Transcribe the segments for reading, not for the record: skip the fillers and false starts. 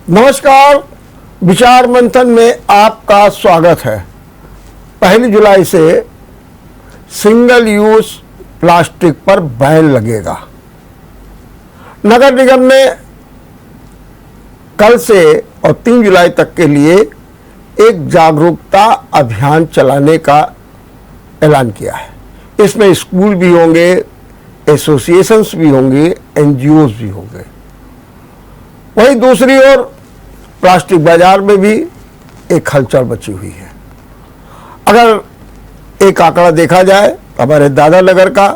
नमस्कार, विचार मंथन में आपका स्वागत है। 1 जुलाई से सिंगल यूज प्लास्टिक पर बैन लगेगा। नगर निगम ने कल से और 3 जुलाई तक के लिए एक जागरूकता अभियान चलाने का ऐलान किया है। इसमें स्कूल भी होंगे, एसोसिएशंस भी होंगे, एनजीओज भी होंगे। वहीं दूसरी ओर प्लास्टिक बाजार में भी एक हलचल मची हुई है। अगर एक आंकड़ा देखा जाए हमारे दादानगर का,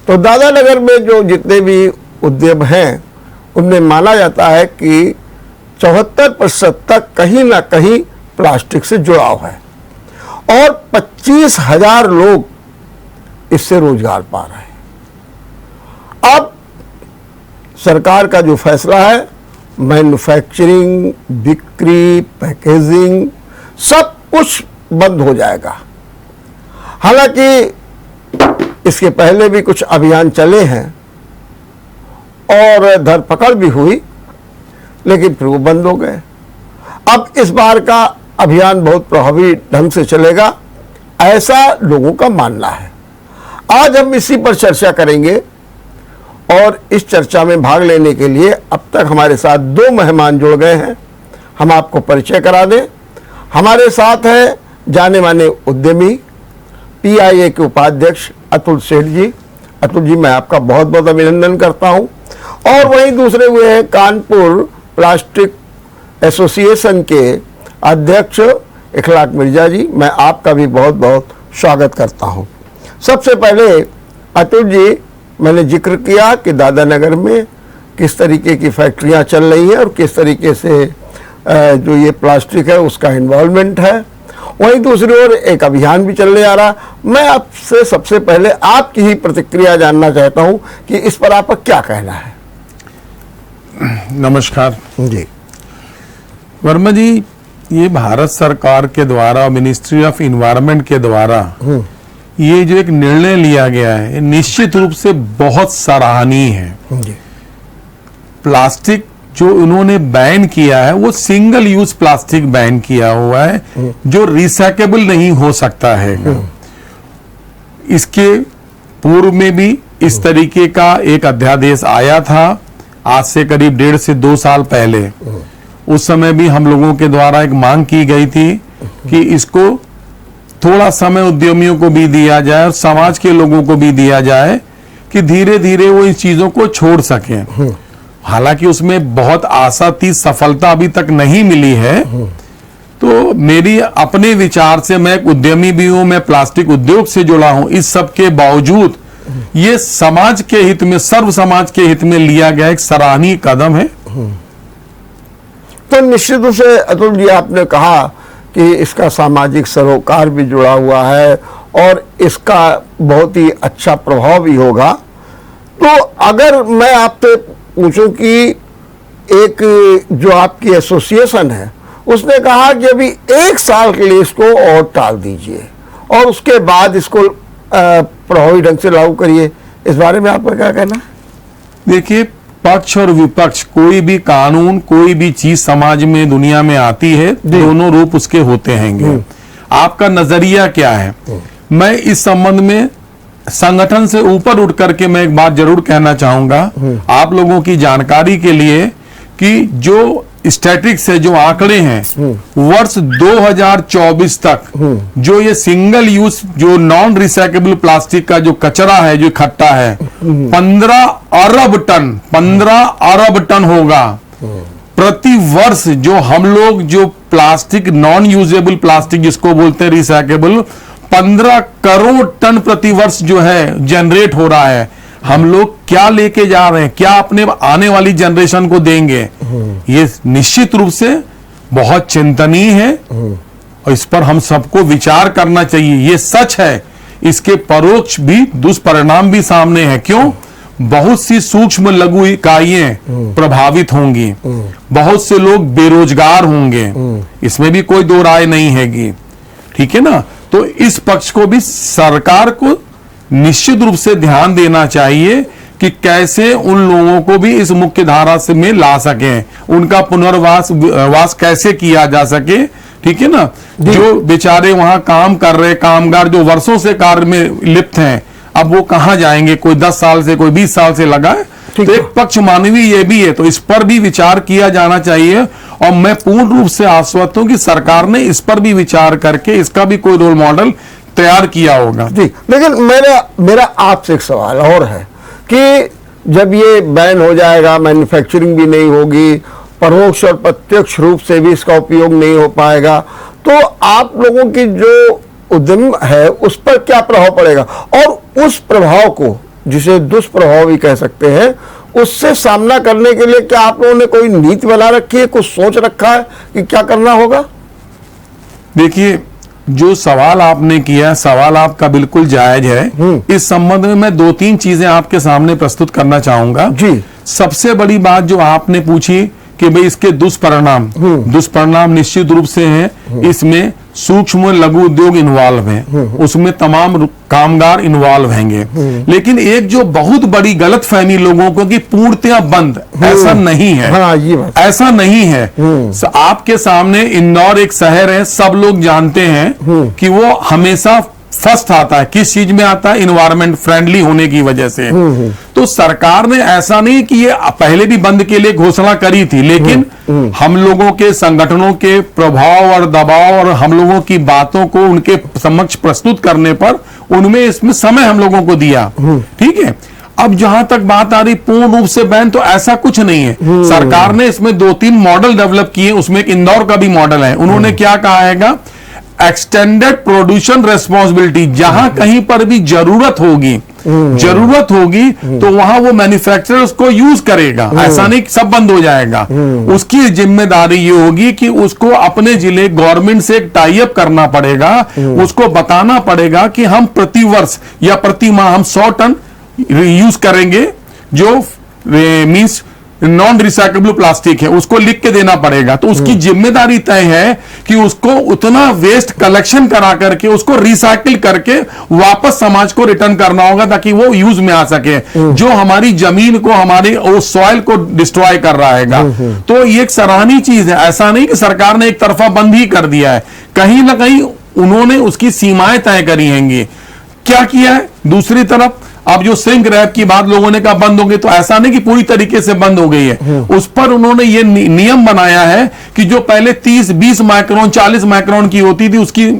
तो दादानगर में जो जितने भी उद्यम हैं उनमें माना जाता है कि 74% तक कहीं ना कहीं प्लास्टिक से जुड़ाव है और 25,000 लोग इससे रोजगार पा रहे हैं। अब सरकार का जो फैसला है, मैन्युफैक्चरिंग, बिक्री, पैकेजिंग सब कुछ बंद हो जाएगा। हालांकि इसके पहले भी कुछ अभियान चले हैं और धरपकड़ भी हुई, लेकिन फिर वो बंद हो गए। अब इस बार का अभियान बहुत प्रभावी ढंग से चलेगा, ऐसा लोगों का मानना है। आज हम इसी पर चर्चा करेंगे और इस चर्चा में भाग लेने के लिए अब तक हमारे साथ 2 मेहमान जुड़ गए हैं। हम आपको परिचय करा दें। हमारे साथ हैं जाने माने उद्यमी, PIA के उपाध्यक्ष अतुल सेठ जी। अतुल जी, मैं आपका बहुत बहुत अभिनंदन करता हूं। और वहीं दूसरे हुए हैं कानपुर प्लास्टिक एसोसिएशन के अध्यक्ष इखलाक मिर्जा जी। मैं आपका भी बहुत बहुत स्वागत करता हूं। सबसे पहले अतुल जी, मैंने जिक्र किया कि दादानगर में किस तरीके की फैक्ट्रियां चल रही हैं और किस तरीके से जो ये प्लास्टिक है उसका इन्वॉल्वमेंट है। वहीं दूसरी ओर एक अभियान भी चलने आ रहा। मैं आपसे सबसे पहले आपकी ही प्रतिक्रिया जानना चाहता हूं कि इस पर आपका क्या कहना है। नमस्कार जी वर्मा जी, ये भारत सरकार के द्वारा, मिनिस्ट्री ऑफ इन्वायरमेंट के द्वारा ये जो एक निर्णय लिया गया है, निश्चित रूप से बहुत सराहनीय है। जी। प्लास्टिक जो उन्होंने बैन किया है वो सिंगल यूज प्लास्टिक बैन किया हुआ है, जो रिसाइकेबल नहीं हो सकता है। इसके पूर्व में भी इस तरीके का एक अध्यादेश आया था, आज से करीब 1.5 से 2 साल पहले। उस समय भी हम लोगों के द्वारा एक मांग की गई थी कि इसको थोड़ा समय उद्यमियों को भी दिया जाए और समाज के लोगों को भी दिया जाए कि धीरे धीरे वो इन चीजों को छोड़ सकें। हालांकि उसमें बहुत आशा थी, सफलता अभी तक नहीं मिली है। तो मेरी अपने विचार से, मैं एक उद्यमी भी हूं, मैं प्लास्टिक उद्योग से जुड़ा हूं, इस सब के बावजूद ये समाज के हित में, सर्व समाज के हित में लिया गया एक सराहनीय कदम है। तो निश्चित रूप से अतुल जी, आपने कहा कि इसका सामाजिक सरोकार भी जुड़ा हुआ है और इसका बहुत ही अच्छा प्रभाव भी होगा। तो अगर मैं आपसे पूछूं कि एक जो आपकी एसोसिएशन है उसने कहा कि अभी 1 साल के लिए इसको और टाल दीजिए और उसके बाद इसको प्रभावी ढंग से लागू करिए, इस बारे में आपका क्या कहना है? देखिए, पक्ष और विपक्ष, कोई भी कानून, कोई भी चीज समाज में, दुनिया में आती है, दोनों रूप उसके होते हैं। आपका नजरिया क्या है? मैं इस संबंध में संगठन से ऊपर उठ करके मैं एक बात जरूर कहना चाहूंगा आप लोगों की जानकारी के लिए कि जो स्टैटिक्स है, जो आंकड़े हैं, वर्ष 2024 तक जो ये सिंगल यूज, जो नॉन रिसाइकेबल प्लास्टिक का जो कचरा है, जो इकट्ठा है, 15 अरब टन होगा प्रति वर्ष। जो हम लोग जो प्लास्टिक, नॉन यूजेबल प्लास्टिक जिसको बोलते हैं रिसाइकेबल, 15 करोड़ टन प्रति वर्ष जो है जनरेट हो रहा है। हम लोग क्या लेके जा रहे हैं, क्या अपने आने वाली जनरेशन को देंगे? ये निश्चित रूप से बहुत चिंतनीय है और इस पर हम सबको विचार करना चाहिए। ये सच है, इसके परोक्ष भी दुष्परिणाम भी सामने है। क्यों? बहुत सी सूक्ष्म लघु इकाइयां प्रभावित होंगी, बहुत से लोग बेरोजगार होंगे, इसमें भी कोई दो राय नहीं हैगी। ठीक है ना? तो इस पक्ष को भी सरकार को निश्चित रूप से ध्यान देना चाहिए कि कैसे उन लोगों को भी इस मुख्य धारा से में ला सकें, उनका पुनर्वास वास कैसे किया जा सके, ठीक है ना। जो बेचारे वहां काम कर रहे कामगार जो वर्षों से कार्य में लिप्त हैं, अब वो कहां जाएंगे, कोई 10 साल से कोई 20 साल से लगा है। तो एक पक्ष मानवीय ये भी है, तो इस पर भी विचार किया जाना चाहिए। और मैं पूर्ण रूप से आश्वस्त हूं कि सरकार ने इस पर भी विचार करके इसका भी कोई रोल मॉडल तैयार किया होगा। जी, लेकिन मेरा आपसे एक सवाल और है कि जब ये बैन हो जाएगा, मैन्युफैक्चरिंग भी नहीं होगी, परोक्ष और प्रत्यक्ष रूप से भी इसका उपयोग नहीं हो पाएगा, तो आप लोगों की जो उद्यम है उस पर क्या प्रभाव पड़ेगा? और उस प्रभाव को, जिसे दुष्प्रभाव भी कह सकते हैं, उससे सामना करने के लिए क्या आप लोगों ने कोई नीति बना रखी है, कुछ सोच रखा है कि क्या करना होगा? देखिए, जो सवाल आपने किया, सवाल आपका बिल्कुल जायज है। इस संबंध में मैं 2-3 चीजें आपके सामने प्रस्तुत करना चाहूंगा। जी। सबसे बड़ी बात जो आपने पूछी कि भाई इसके दुष्परिणाम निश्चित रूप से हैं। इसमें सूक्ष्म लघु उद्योग इन्वॉल्व हैं, उसमें तमाम कामगार इन्वॉल्व होंगे। लेकिन एक जो बहुत बड़ी गलतफहमी लोगों को कि पूर्णतया बंद, ऐसा नहीं है। हाँ, ये बात ऐसा नहीं है। आपके सामने इंदौर एक शहर है, सब लोग जानते हैं कि वो हमेशा फर्स्ट आता है। किस चीज में आता है? इन्वायरमेंट फ्रेंडली होने की वजह से। तो सरकार ने ऐसा नहीं कि ये पहले भी बंद के लिए घोषणा करी थी, लेकिन हम लोगों के संगठनों के प्रभाव और दबाव और हम लोगों की बातों को उनके समक्ष प्रस्तुत करने पर उनमें इसमें समय हम लोगों को दिया, ठीक है। अब जहां तक बात आ रही पूर्ण रूप से बैन, तो ऐसा कुछ नहीं है। सरकार ने इसमें 2-3 मॉडल डेवलप किए, उसमें एक इंदौर का भी मॉडल है। उन्होंने क्या कहा है, एक्सटेंडेड प्रोड्यूशन रेस्पॉन्सिबिलिटी, जहां कहीं पर भी जरूरत होगी तो वहां वो मैन्युफैक्चरर उसको यूज करेगा। ऐसा नहीं कि सब बंद हो जाएगा। उसकी जिम्मेदारी ये होगी कि उसको अपने जिले गवर्नमेंट से एक टाई अप करना पड़ेगा, उसको बताना पड़ेगा कि हम प्रति वर्ष या प्रति माह हम 100 टन यूज करेंगे, जो मीन्स नॉन रिसाइकेबल प्लास्टिक है, उसको लिख के देना पड़ेगा। तो उसकी जिम्मेदारी तय है कि उसको उतना वेस्ट कलेक्शन करा करके उसको रिसाइकिल करके वापस समाज को रिटर्न करना होगा, ताकि वो यूज में आ सके, जो हमारी जमीन को, हमारी सॉइल को डिस्ट्रॉय कर रहा है। तो ये एक सराहनीय चीज है। ऐसा नहीं कि सरकार ने एक तरफा बंद ही कर दिया है, कहीं ना कहीं उन्होंने उसकी सीमाएं तय करी हैंगी। क्या किया है? दूसरी तरफ अब जो सिंक रैप की बात लोगों ने कहा बंद हो गई, तो ऐसा नहीं कि पूरी तरीके से बंद हो गई है। उस पर उन्होंने ये नियम बनाया है कि जो पहले 30-20 माइक्रोन 40 माइक्रोन की होती थी, उसकी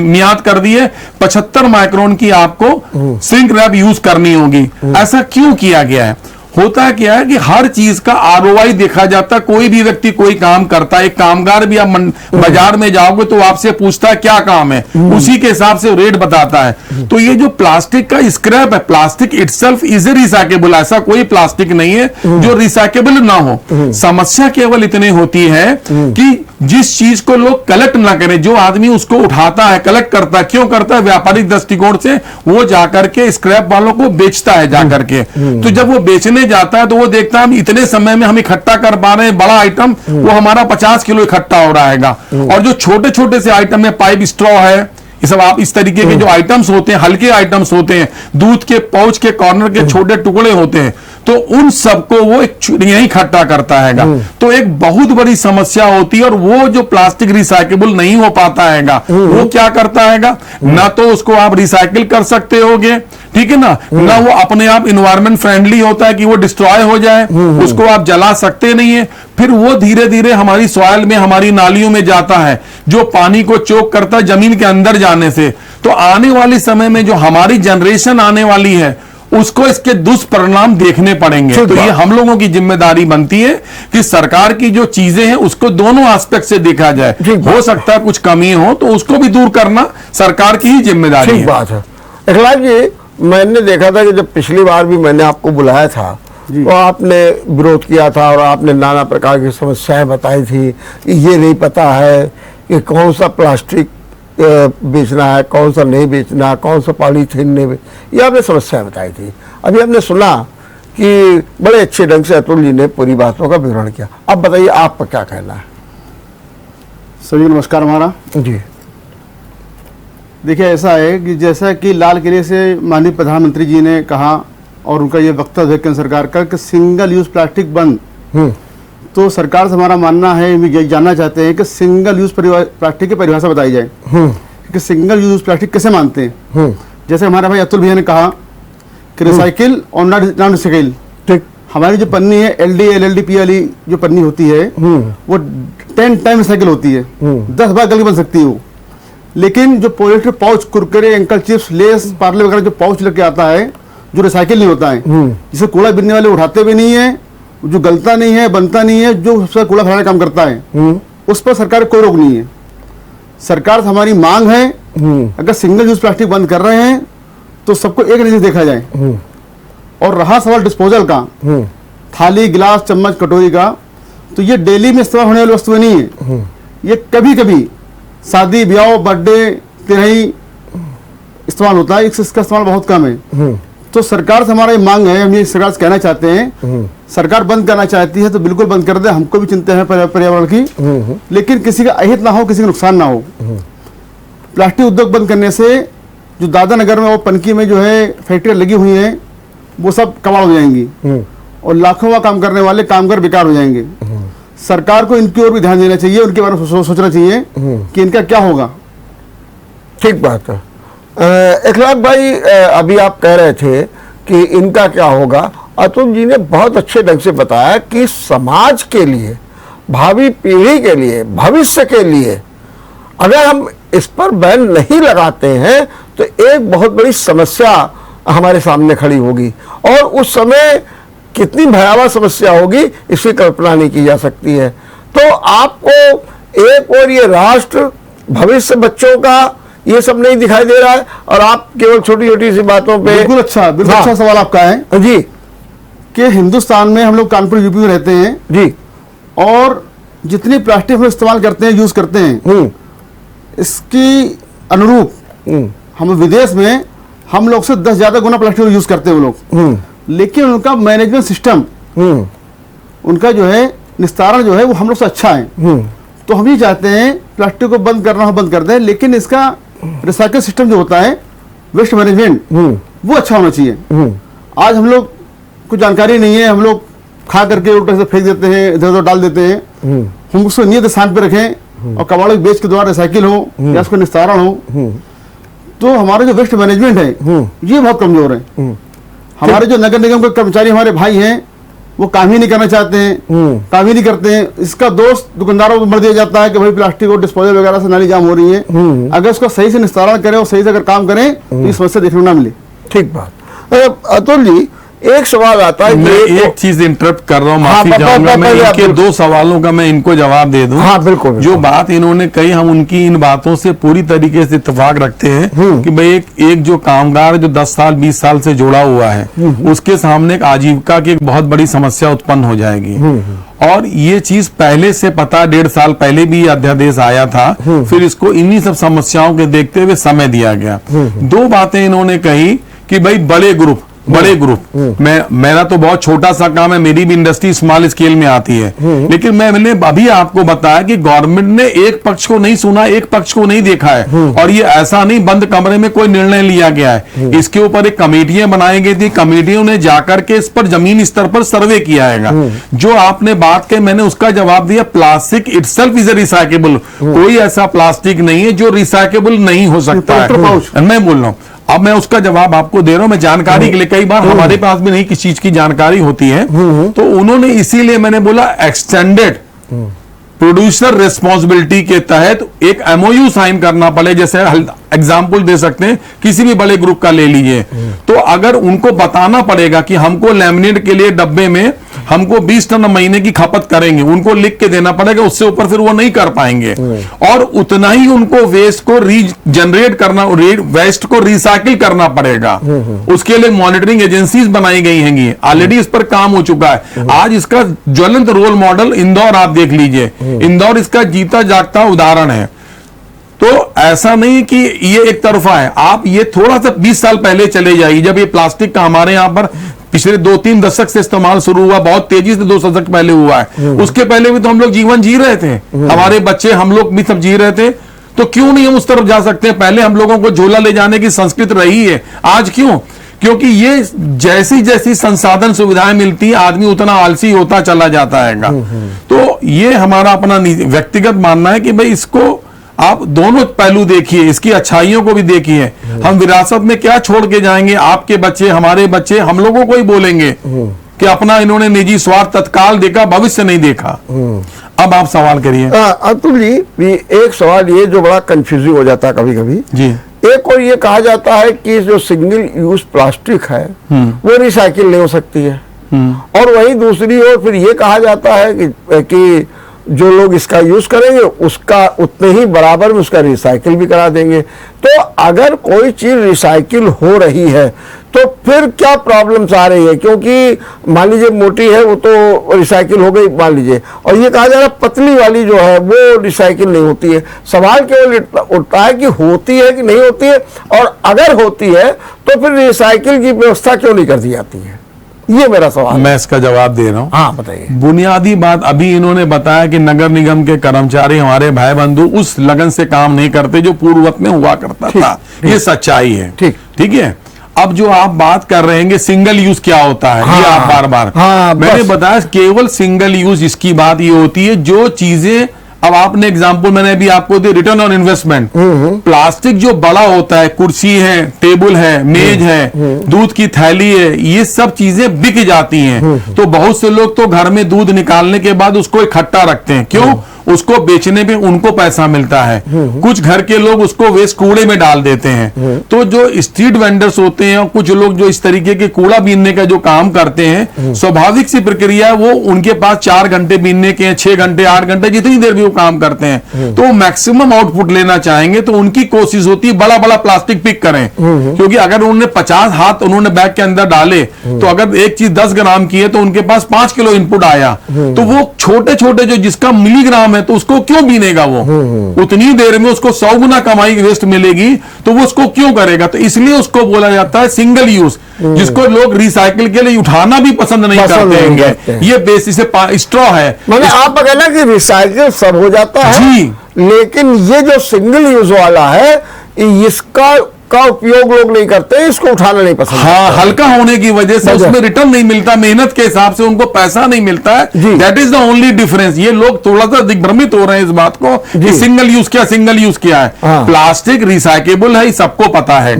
मियाद कर दी है 75 माइक्रोन की आपको सिंक रैप यूज करनी होगी। ऐसा क्यों किया गया है? होता क्या है कि हर चीज का ROI देखा जाता है। कोई भी व्यक्ति कोई काम करता है, एक कामगार भी आप बाजार में जाओगे तो आपसे पूछता है क्या काम है, उसी के हिसाब से रेट बताता है। तो ये जो प्लास्टिक का स्क्रैप है, plastic itself is a recyclable, ऐसा कोई प्लास्टिक नहीं है जो रिसाइकेबल ना हो। समस्या केवल इतनी होती है कि जिस चीज को लोग कलेक्ट ना करें, जो आदमी उसको उठाता है, कलेक्ट करता है, क्यों करता है? व्यापारिक दृष्टिकोण से वो जाकर के स्क्रैप वालों को बेचता है जाकर के। तो जब वो बेचने जाता है तो वो देखता है इतने समय में हम इकट्ठा कर पा रहे हैं बड़ा आइटम, वो हमारा 50 किलो इकट्ठा हो रहा है। और जो छोटे छोटे से आइटम है, पाइप स्ट्रॉ है, ये सब आप इस तरीके के जो आइटम्स होते हैं, हल्के आइटम्स होते हैं, दूध के पाउच के कॉर्नर के छोटे टुकड़े होते हैं, तो उन सबको वो यही इकट्ठा करता है। तो एक बहुत बड़ी समस्या होती है। और वो जो प्लास्टिक रिसाइकेबल नहीं हो पाता है, वो क्या करता है, ना तो उसको आप रिसाइकिल कर सकते होगे, ठीक है ना वो अपने आप इन्वायरमेंट फ्रेंडली होता है कि वो डिस्ट्रॉय हो जाए, उसको आप जला सकते नहीं है। फिर वो धीरे धीरे हमारी सॉइल में, हमारी नालियों में जाता है, जो पानी को चोक करता है जमीन के अंदर जाने से। तो आने वाले समय में जो हमारी जनरेशन आने वाली है, उसको इसके दुष्परिणाम देखने पड़ेंगे। तो ये हम लोगों की जिम्मेदारी बनती है कि सरकार की जो चीजें हैं उसको दोनों एस्पेक्ट से देखा जाए। हो सकता है कुछ कमी हो तो उसको भी दूर करना सरकार की ही जिम्मेदारी है। बात है। इखलाक जी, मैंने देखा था कि जब पिछली बार भी मैंने आपको बुलाया था तो आपने विरोध किया था और आपने नाना प्रकार की समस्याएं बताई थी। ये नहीं पता है कि कौन सा प्लास्टिक बेचना है, कौन सा नहीं बेचना, कौन सा पॉलीथीन नहीं ये आपने समस्याएं बताई थी। अभी हमने सुना कि बड़े अच्छे ढंग से अतुल जी ने पूरी बातों का विवरण किया। अब बताइए आपका क्या कहना है? सभी नमस्कार हमारा जी। देखिए, ऐसा है कि जैसा कि लाल किले से माननीय प्रधानमंत्री जी ने कहा और उनका ये वक्तव्य है केंद्र सरकार का कि सिंगल यूज प्लास्टिक बंद। तो सरकार से हमारा मानना है, हम ये जानना चाहते हैं कि सिंगल यूज प्लास्टिक की परिभाषा बताई जाए कि सिंगल यूज प्लास्टिक कैसे मानते हैं। जैसे हमारे भाई अतुल भैया ने कहा कि रिसाइकिल और नॉन रिसाइकिल, ठीक। हमारी जो पन्नी है LD LLD P वाली जो पन्नी होती है वो 10 टाइम रिसाइकिल होती है, 10 बार गलती बन सकती है वो। लेकिन जो polyester pouch, Kurkure, uncle chips, less, Parle वगैरह जो पाउच लेके आता है जो रिसाइकिल नहीं होता है, जिसे कूड़ा बिनने वाले उठाते भी नहीं है, जो गलता नहीं है, बनता नहीं है, जो उसका कूड़ा फैलाने का काम करता है, उस पर सरकार कोई रोक नहीं है। सरकार से हमारी मांग है अगर सिंगल यूज प्लास्टिक बंद कर रहे हैं तो सबको एक नजर देखा जाए। और रहा सवाल डिस्पोजल का, थाली, गिलास, चम्मच, कटोरी का, तो ये डेली में इस्तेमाल होने वाली वस्तुएं नहीं है। ये कभी कभी शादी, ब्याह, बर्थडे, तिरई इस्तेमाल होता है, इसका इस्तेमाल बहुत कम है। तो सरकार से हमारा ये मांग है, हम ये सरकार से कहना चाहते हैं, सरकार बंद करना चाहती है तो बिल्कुल बंद कर दे, हमको भी चिंता है पर्यावरण की, लेकिन किसी का अहित ना हो, किसी का नुकसान ना हो। प्लास्टिक उद्योग बंद करने से जो दादा नगर में और पनकी में जो है फैक्ट्रियां लगी हुई हैं वो सब कबाड़ हो जाएंगी और लाखों का काम करने वाले कामगार बेकार हो जाएंगे। सरकार को इनकी ओर भी ध्यान देना चाहिए, उनके बारे में सोचना चाहिए कि इनका क्या होगा। ठीक बात है। इखलाक भाई, अभी आप कह रहे थे कि इनका क्या होगा। अतुल जी ने बहुत अच्छे ढंग से बताया कि समाज के लिए, भावी पीढ़ी के लिए, भविष्य के लिए अगर हम इस पर बैन नहीं लगाते हैं तो एक बहुत बड़ी समस्या हमारे सामने खड़ी होगी और उस समय कितनी भयावह समस्या होगी इसकी कल्पना नहीं की जा सकती है। तो आपको एक और ये राष्ट्र, भविष्य, बच्चों का, ये सब नहीं दिखाई दे रहा है और आप केवल छोटी छोटी सी बातों पे। बिल्कुल अच्छा सवाल आपका है जी कि हिंदुस्तान में हम लोग कानपुर यूपी में रहते हैं जी, और जितनी प्लास्टिक हम इस्तेमाल करते हैं, यूज करते हैं, इसकी अनुरूप हम विदेश में हम लोग से 10 ज्यादा गुना प्लास्टिक यूज करते हैं वो लोग। लेकिन उनका मैनेजमेंट सिस्टम, उनका जो है निस्तारण जो है वो हम लोग से अच्छा है। तो हम ये चाहते हैं प्लास्टिक को बंद करना हो बंद कर दें, लेकिन इसका रिसाइकल सिस्टम जो होता है, वेस्ट मैनेजमेंट, वो अच्छा होना चाहिए। आज हम लोग कुछ जानकारी नहीं है, हम लोग खा करके उल्टे से फेंक देते हैं, इधर उधर डाल देते हैं। हम उसको नियत स्थान पे रखें और कबाड़ों के बेच के द्वारा रिसाइकिल हो या उसका निस्तारण हो। तो हमारा जो वेस्ट मैनेजमेंट है ये बहुत कमजोर है। हमारे जो नगर निगम के कर्मचारी, हमारे भाई हैं, वो काम ही नहीं करना चाहते हैं, काम ही नहीं करते हैं। इसका दोष दुकानदारों को मर दिया जाता है कि भाई प्लास्टिक और डिस्पोजल वगैरह से नाली जाम हो रही है। अगर उसका सही से निस्तारण करें और सही से अगर काम करें तो ये समस्या देखने को ना मिले। ठीक बात। अतुल जी, एक सवाल आता है, मैं एक चीज इंटरप्ट कर रहा हूँ, माफी चाहूंगा, मैं इनके 2 सवालों का मैं इनको जवाब दे दूं। हाँ, बिल्कुल। जो बात इन्होंने कही, हम उनकी इन बातों से पूरी तरीके से इत्तेफाक रखते हैं कि भाई एक जो कामगार जो 10 साल 20 साल से जुड़ा हुआ है, उसके सामने एक आजीविका की एक बहुत बड़ी समस्या उत्पन्न हो जाएगी। और ये चीज पहले से पता, 1.5 साल पहले भी अध्यादेश आया था, फिर इसको इन्हीं सब समस्याओं के देखते हुए समय दिया गया। 2 बातें इन्होंने कही कि भाई बड़े ग्रुप, मेरा तो बहुत छोटा सा काम है, मेरी भी इंडस्ट्री स्मॉल स्केल में आती है, लेकिन मैंने अभी आपको बताया कि गवर्नमेंट ने एक पक्ष को नहीं सुना, एक पक्ष को नहीं देखा है। और ये ऐसा नहीं बंद कमरे में कोई निर्णय लिया गया है, इसके ऊपर एक कमेटियां बनाई गई थी, कमेटियों ने जाकर के इस पर जमीन स्तर पर सर्वे किया है। जो आपने बात कही, मैंने उसका जवाब दिया, प्लास्टिक इटसेल्फ इज रिसाइकेबल। कोई ऐसा प्लास्टिक नहीं है जो रिसाइकेबल नहीं हो सकता है। मैं बोल रहा हूं, अब मैं उसका जवाब आपको दे रहा हूं, मैं जानकारी के लिए, कई बार हमारे पास भी नहीं किसी चीज की जानकारी होती है, तो उन्होंने इसीलिए मैंने बोला एक्सटेंडेड प्रोड्यूसर रिस्पॉन्सिबिलिटी के तहत एक MOU साइन करना पड़े। जैसे एग्जाम्पल दे सकते हैं, किसी भी बड़े ग्रुप का ले लीजिए, तो अगर उनको बताना पड़ेगा कि हमको लेमिनेट के लिए डब्बे में हमको 20 टन महीने की खपत करेंगे, उनको लिख के देना पड़ेगा, उससे ऊपर फिर वो नहीं कर पाएंगे। और उतना ही उनको वेस्ट को रीजनरेट करना, वेस्ट को रिसाइकिल करना पड़ेगा। उसके लिए मॉनिटरिंग एजेंसीज बनाई गई हैं, ऑलरेडी इस पर काम हो चुका है। आज इसका ज्वलंत रोल मॉडल इंदौर आप देख लीजिए, इंदौर इसका जीता जागता उदाहरण है। तो ऐसा नहीं कि ये एक तरफा है। आप ये थोड़ा सा 20 साल पहले चले जाइए, जब ये प्लास्टिक का हमारे यहां पर पिछले 2-3 दशक से इस्तेमाल शुरू हुआ, बहुत तेजी से 2 दशक पहले हुआ है। उसके पहले भी तो हम लोग जीवन जी रहे थे, हमारे बच्चे, हम लोग भी सब जी रहे थे। तो क्यों नहीं हम उस तरफ जा सकते हैं? पहले हम लोगों को झोला ले जाने की संस्कृति रही है, आज क्यों? क्योंकि ये जैसी जैसी संसाधन सुविधाएं मिलती, आदमी उतना आलसी होता चला जाता है। तो ये हमारा अपना व्यक्तिगत मानना है कि भाई इसको आप दोनों पहलू देखिए, इसकी अच्छाइयों को भी देखिए। हम विरासत में क्या छोड़ के जाएंगे, आपके बच्चे, हमारे बच्चे, हम लोगों को ही बोलेंगे कि अपना इन्होंने निजी स्वार्थ तत्काल देखा, भविष्य नहीं देखा। अब आप सवाल करिए। अतुल जी, एक सवाल ये जो बड़ा कंफ्यूजिंग हो जाता है कभी कभी जी, एक और ये कहा जाता है कि जो सिंगल यूज प्लास्टिक है वो रिसाइकिल नहीं हो सकती है, और वहीं दूसरी ओर फिर ये कहा जाता है कि जो लोग इसका यूज करेंगे उसका उतने ही बराबर में उसका रिसाइकिल भी करा देंगे। तो अगर कोई चीज रिसाइकिल हो रही है तो फिर क्या प्रॉब्लम्स आ रही है? क्योंकि मान लीजिए मोटी है वो तो रिसाइकिल हो गई मान लीजिए, और ये कहा जा रहा है पतली वाली जो है वो रिसाइकिल नहीं होती है। सवाल केवल उठता है कि होती है कि नहीं होती है, और अगर होती है तो फिर रिसाइकिल की व्यवस्था क्यों नहीं कर दी जाती है? ये मेरा सवाल। मैं इसका जवाब दे रहा हूँ। हाँ बताइए। बुनियादी बात, अभी इन्होंने बताया कि नगर निगम के कर्मचारी, हमारे भाई बंधु उस लगन से काम नहीं करते जो पूर्ववत में हुआ करता था। ये सच्चाई है। ठीक है। अब जो आप बात कर रहे हैं कि सिंगल यूज क्या होता है, ये आप बार बार, मैंने बताया केवल सिंगल यूज इसकी बात ये होती है जो चीजें, अब आपने एग्जांपल मैंने अभी आपको दी, रिटर्न ऑन इन्वेस्टमेंट। प्लास्टिक जो बड़ा होता है, कुर्सी है, टेबल है, मेज है, दूध की थैली है, ये सब चीजें बिक जाती हैं। तो बहुत से लोग तो घर में दूध निकालने के बाद उसको इकट्ठा रखते हैं। क्यों? उसको बेचने पे उनको पैसा मिलता है। कुछ घर के लोग उसको वेस्ट कूड़े में डाल देते हैं। तो जो स्ट्रीट वेंडर्स होते हैं और कुछ लोग जो इस तरीके के कूड़ा बीनने का जो काम करते हैं, स्वाभाविक सी प्रक्रिया है, वो उनके पास 4 घंटे बीनने के, 6 घंटे, 8 घंटे, जितनी देर भी वो काम करते हैं, तो मैक्सिमम आउटपुट लेना चाहेंगे तो उनकी कोशिश होती है बड़ा बड़ा प्लास्टिक पिक करें। क्योंकि अगर उन्होंने 50 हाथ उन्होंने बैग के अंदर डाले तो अगर एक चीज 10 ग्राम की है तो उनके पास 5 किलो इनपुट आया। तो वो छोटे छोटे जो जिसका मिलीग्राम है तो उसको क्यों बीनेगा? वो उतनी देर में उसको 100 गुना कमाई वेस्ट मिलेगी तो वो उसको क्यों करेगा? तो इसलिए उसको बोला जाता है सिंगल यूज, जिसको लोग रिसाइकिल के लिए उठाना भी पसंद नहीं करते हैं। ये बेसिस स्ट्रॉ है। मतलब आप कहना कि रिसाइकिल सब हो जाता है जी, लेकिन ये जो सिंगल यूज वाला है इसका उपयोग लोग नहीं करते, इसको उठाना नहीं पसंद। हाँ, हल्का होने की वजह से उसमें रिटर्न नहीं मिलता, मेहनत के हिसाब से उनको पैसा नहीं मिलता है। That is the only difference. ये लोग थोड़ा सा दिग्भ्रमित हो रहे हैं इस बात को कि सिंगल यूज क्या, सिंगल यूज क्या है। प्लास्टिक रिसाइकेबल है, सबको पता है।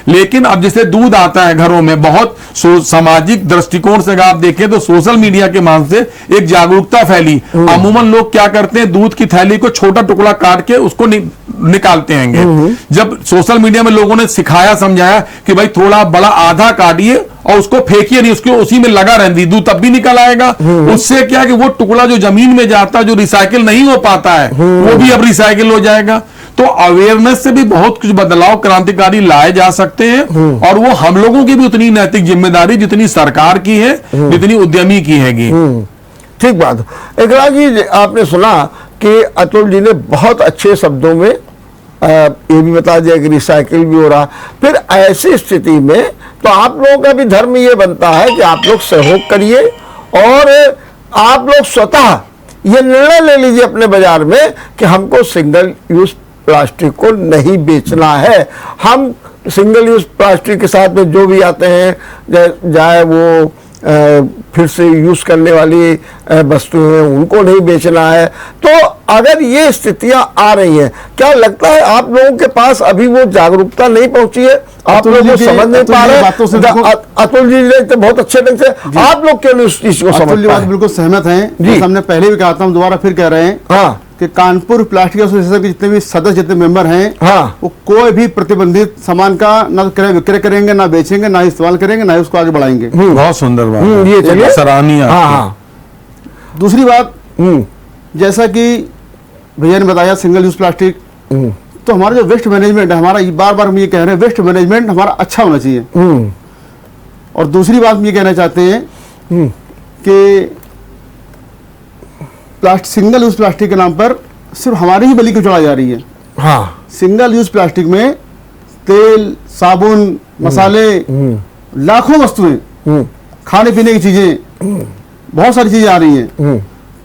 लेकिन अब जैसे दूध आता है घरों में, बहुत सामाजिक दृष्टिकोण से आप देखें तो सोशल मीडिया के माध्यम से एक जागरूकता फैली। अमूमन लोग क्या करते हैं, दूध की थैली को छोटा टुकड़ा काट के उसको निकालते हैं। जब सोशल मीडिया में लोगों ने सिखाया, समझाया कि भाई थोड़ा बड़ा आधा काटिए और उसको फेंकिए नहीं, उसको उसी में लगा रहने, दूध तब भी निकल आएगा। उससे क्या कि वो टुकड़ा जो जमीन में जाता है, जो रिसाइकिल नहीं हो पाता है, वो भी अब रिसाइकिल हो जाएगा। तो अवेयरनेस से भी बहुत कुछ बदलाव क्रांतिकारी लाए जा सकते हैं, और वो हम लोगों की भी उतनी नैतिक जिम्मेदारी जितनी सरकार की है, जितनी उद्यमी की हैगी। ठीक बात। एकला जी, आपने सुना कि अतुल जी ने बहुत अच्छे शब्दों में ये भी बता दिया कि रिसाइकिल भी हो रहा। फिर ऐसी स्थिति में तो आप लोगों का भी धर्म ये बनता है कि आप लोग सहयोग करिए और आप लोग स्वतः ये निर्णय ले लीजिए अपने बाजार में कि हमको सिंगल यूज प्लास्टिक को नहीं बेचना है। हम सिंगल यूज प्लास्टिक के साथ में जो भी आते हैं, चाहे वो फिर से यूज करने वाली वस्तुएं हैं, उनको नहीं बेचना है। तो अगर ये स्थितियां आ रही हैं, क्या लगता है आप लोगों के पास अभी वो जागरूकता नहीं पहुंची है? आप लोग वो समझ नहीं पा रहे? अतुल जी ने तो बहुत अच्छे ढंग से, आप लोग क्यों नहीं उस चीज को समझ पाए? बिल्कुल सहमत हैं। हमने पहले भी कहा था, हम दोबारा फिर कह रहे हैं। हाँ, कि कानपुर प्लास्टिक एसोसिएशन के जितने भी सदस्य, जितने मेंबर हैं, हाँ, वो कोई भी प्रतिबंधित सामान का ना क्रय विक्रय करेंगे, ना बेचेंगे, ना इस्तेमाल करेंगे, ना उसको आगे बढ़ाएंगे। बहुत सुंदर बात, ये चलिए सराहनीय। हाँ। दूसरी बात, जैसा कि भैया ने बताया सिंगल यूज प्लास्टिक, तो हमारा जो वेस्ट मैनेजमेंट है, हमारा बार बार हम ये कह रहे हैं, वेस्ट मैनेजमेंट हमारा अच्छा होना चाहिए। और दूसरी बात हम ये कहना चाहते हैं कि सिंगल यूज प्लास्टिक के नाम पर सिर्फ हमारी ही बलि क्यों चढ़ाई जा रही है? हाँ, सिंगल यूज प्लास्टिक में तेल, साबुन, मसाले, लाखों वस्तुएं, खाने पीने की चीजें, बहुत सारी चीजें आ रही हैं।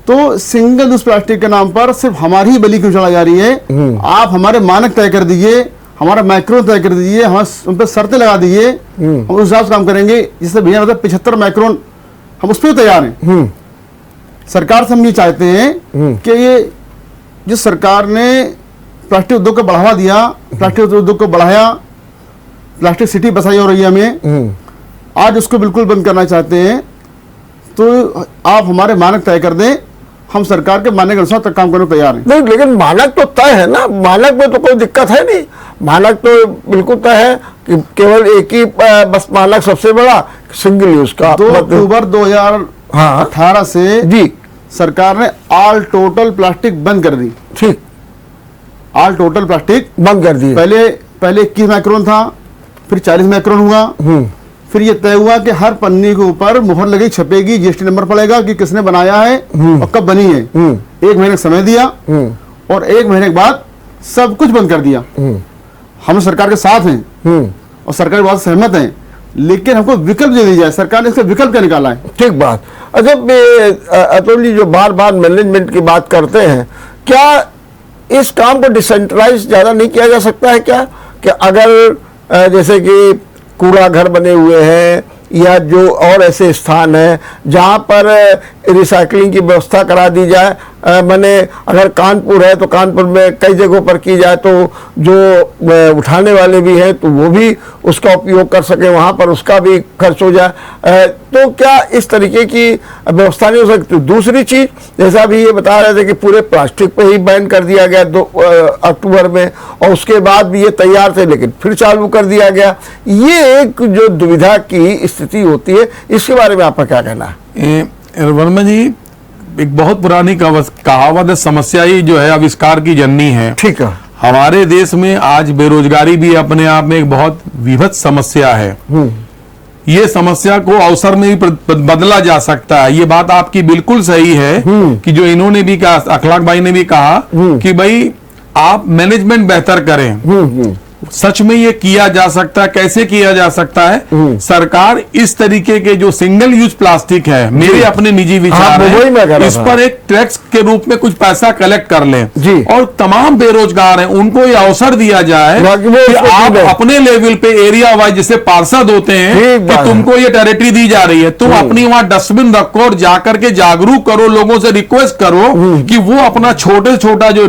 तो सिंगल यूज प्लास्टिक के नाम पर सिर्फ हमारी ही बलि क्यों चढ़ाई जा रही है? आप हमारे मानक तय कर दीजिए, हमारा माइक्रोन तय कर दीजिए, हम उन पर शर्तें लगा दीजिए, हम उस हिसाब से काम करेंगे। जिससे भैया मतलब 75 माइक्रोन हम उस पर तैयार हैं। सरकार से हम ये चाहते हैं कि ये जिस सरकार ने प्लास्टिक उद्योग को बढ़ावा दिया, प्लास्टिक उद्योग को बढ़ाया, प्लास्टिक सिटी बसाई हो रही है हमें, आज उसको बिल्कुल बंद करना चाहते हैं। तो आप हमारे मानक तय कर दें, हम सरकार के मानक के अनुसार तक काम करने को तैयार हैं। नहीं, लेकिन मानक तो तय है ना, मानक में तो कोई दिक्कत है नहीं। मानक तो बिल्कुल तय है कि केवल एक ही बस मानक सबसे बड़ा सिंगल यूज का। 2 अक्टूबर 2018 से जी सरकार ने ऑल टोटल प्लास्टिक बंद कर दी। ठीक, ऑल टोटल प्लास्टिक बंद कर दिए। पहले 21 माइक्रोन था, फिर 40 माइक्रोन हुआ, फिर ये तय हुआ कि हर पन्नी के ऊपर मुहर लगी, छपेगी, जीएसटी नंबर पड़ेगा कि किसने बनाया है और कब बनी है। 1 महीने का समय दिया और 1 महीने के बाद सब कुछ बंद कर दिया। हम सरकार के साथ हैं और सरकार की बात से सहमत हैं, लेकिन हमको विकल्प दे दिया जाए। सरकार ने इसका विकल्प क्या निकाला है? ठीक बात। अच्छा, अतुल जी जो बार बार मैनेजमेंट की बात करते हैं, क्या इस काम को डिसेंट्रलाइज ज्यादा नहीं किया जा सकता है क्या? कि अगर जैसे कि कूड़ा घर बने हुए हैं या जो और ऐसे स्थान हैं जहाँ पर रिसाइकलिंग की व्यवस्था करा दी जाए, मैंने अगर कानपुर है तो कानपुर में कई जगहों पर की जाए, तो जो उठाने वाले भी हैं तो वो भी उसका उपयोग कर सके, वहाँ पर उसका भी खर्च हो जाए। तो क्या इस तरीके की व्यवस्था नहीं हो सकती? दूसरी चीज़, जैसा अभी ये बता रहे थे कि पूरे प्लास्टिक पे ही बैन कर दिया गया 2 अक्टूबर में, और उसके बाद भी ये तैयार थे लेकिन फिर चालू कर दिया गया। ये एक जो दुविधा की स्थिति होती है, इसके बारे में आपका क्या कहना है? वर्मा जी, एक बहुत पुरानी कहावत है, समस्या ही जो है आविष्कार की जननी है। ठीक है। हमारे देश में आज बेरोजगारी भी अपने आप में एक बहुत विभत्स समस्या है। ये समस्या को अवसर में भी बदला जा सकता है। ये बात आपकी बिल्कुल सही है कि जो इन्होंने भी कहा, अखलाक भाई ने भी कहा कि भाई आप मैनेजमेंट बेहतर करें। सच में ये किया जा सकता है। कैसे किया जा सकता है? सरकार इस तरीके के जो सिंगल यूज प्लास्टिक है, मेरे अपने निजी विचार है, इस पर एक टैक्स के रूप में कुछ पैसा कलेक्ट कर लें और तमाम बेरोजगार हैं उनको ये अवसर दिया जाए कि आप अपने लेवल पे एरिया वाइज, जैसे पार्षद होते हैं कि तुमको ये टेरिटरी दी जा रही है, तुम अपनी वहां डस्टबिन रखो और जाकर के जागरूक करो, लोगों से रिक्वेस्ट करो कि वो अपना छोटे छोटा जो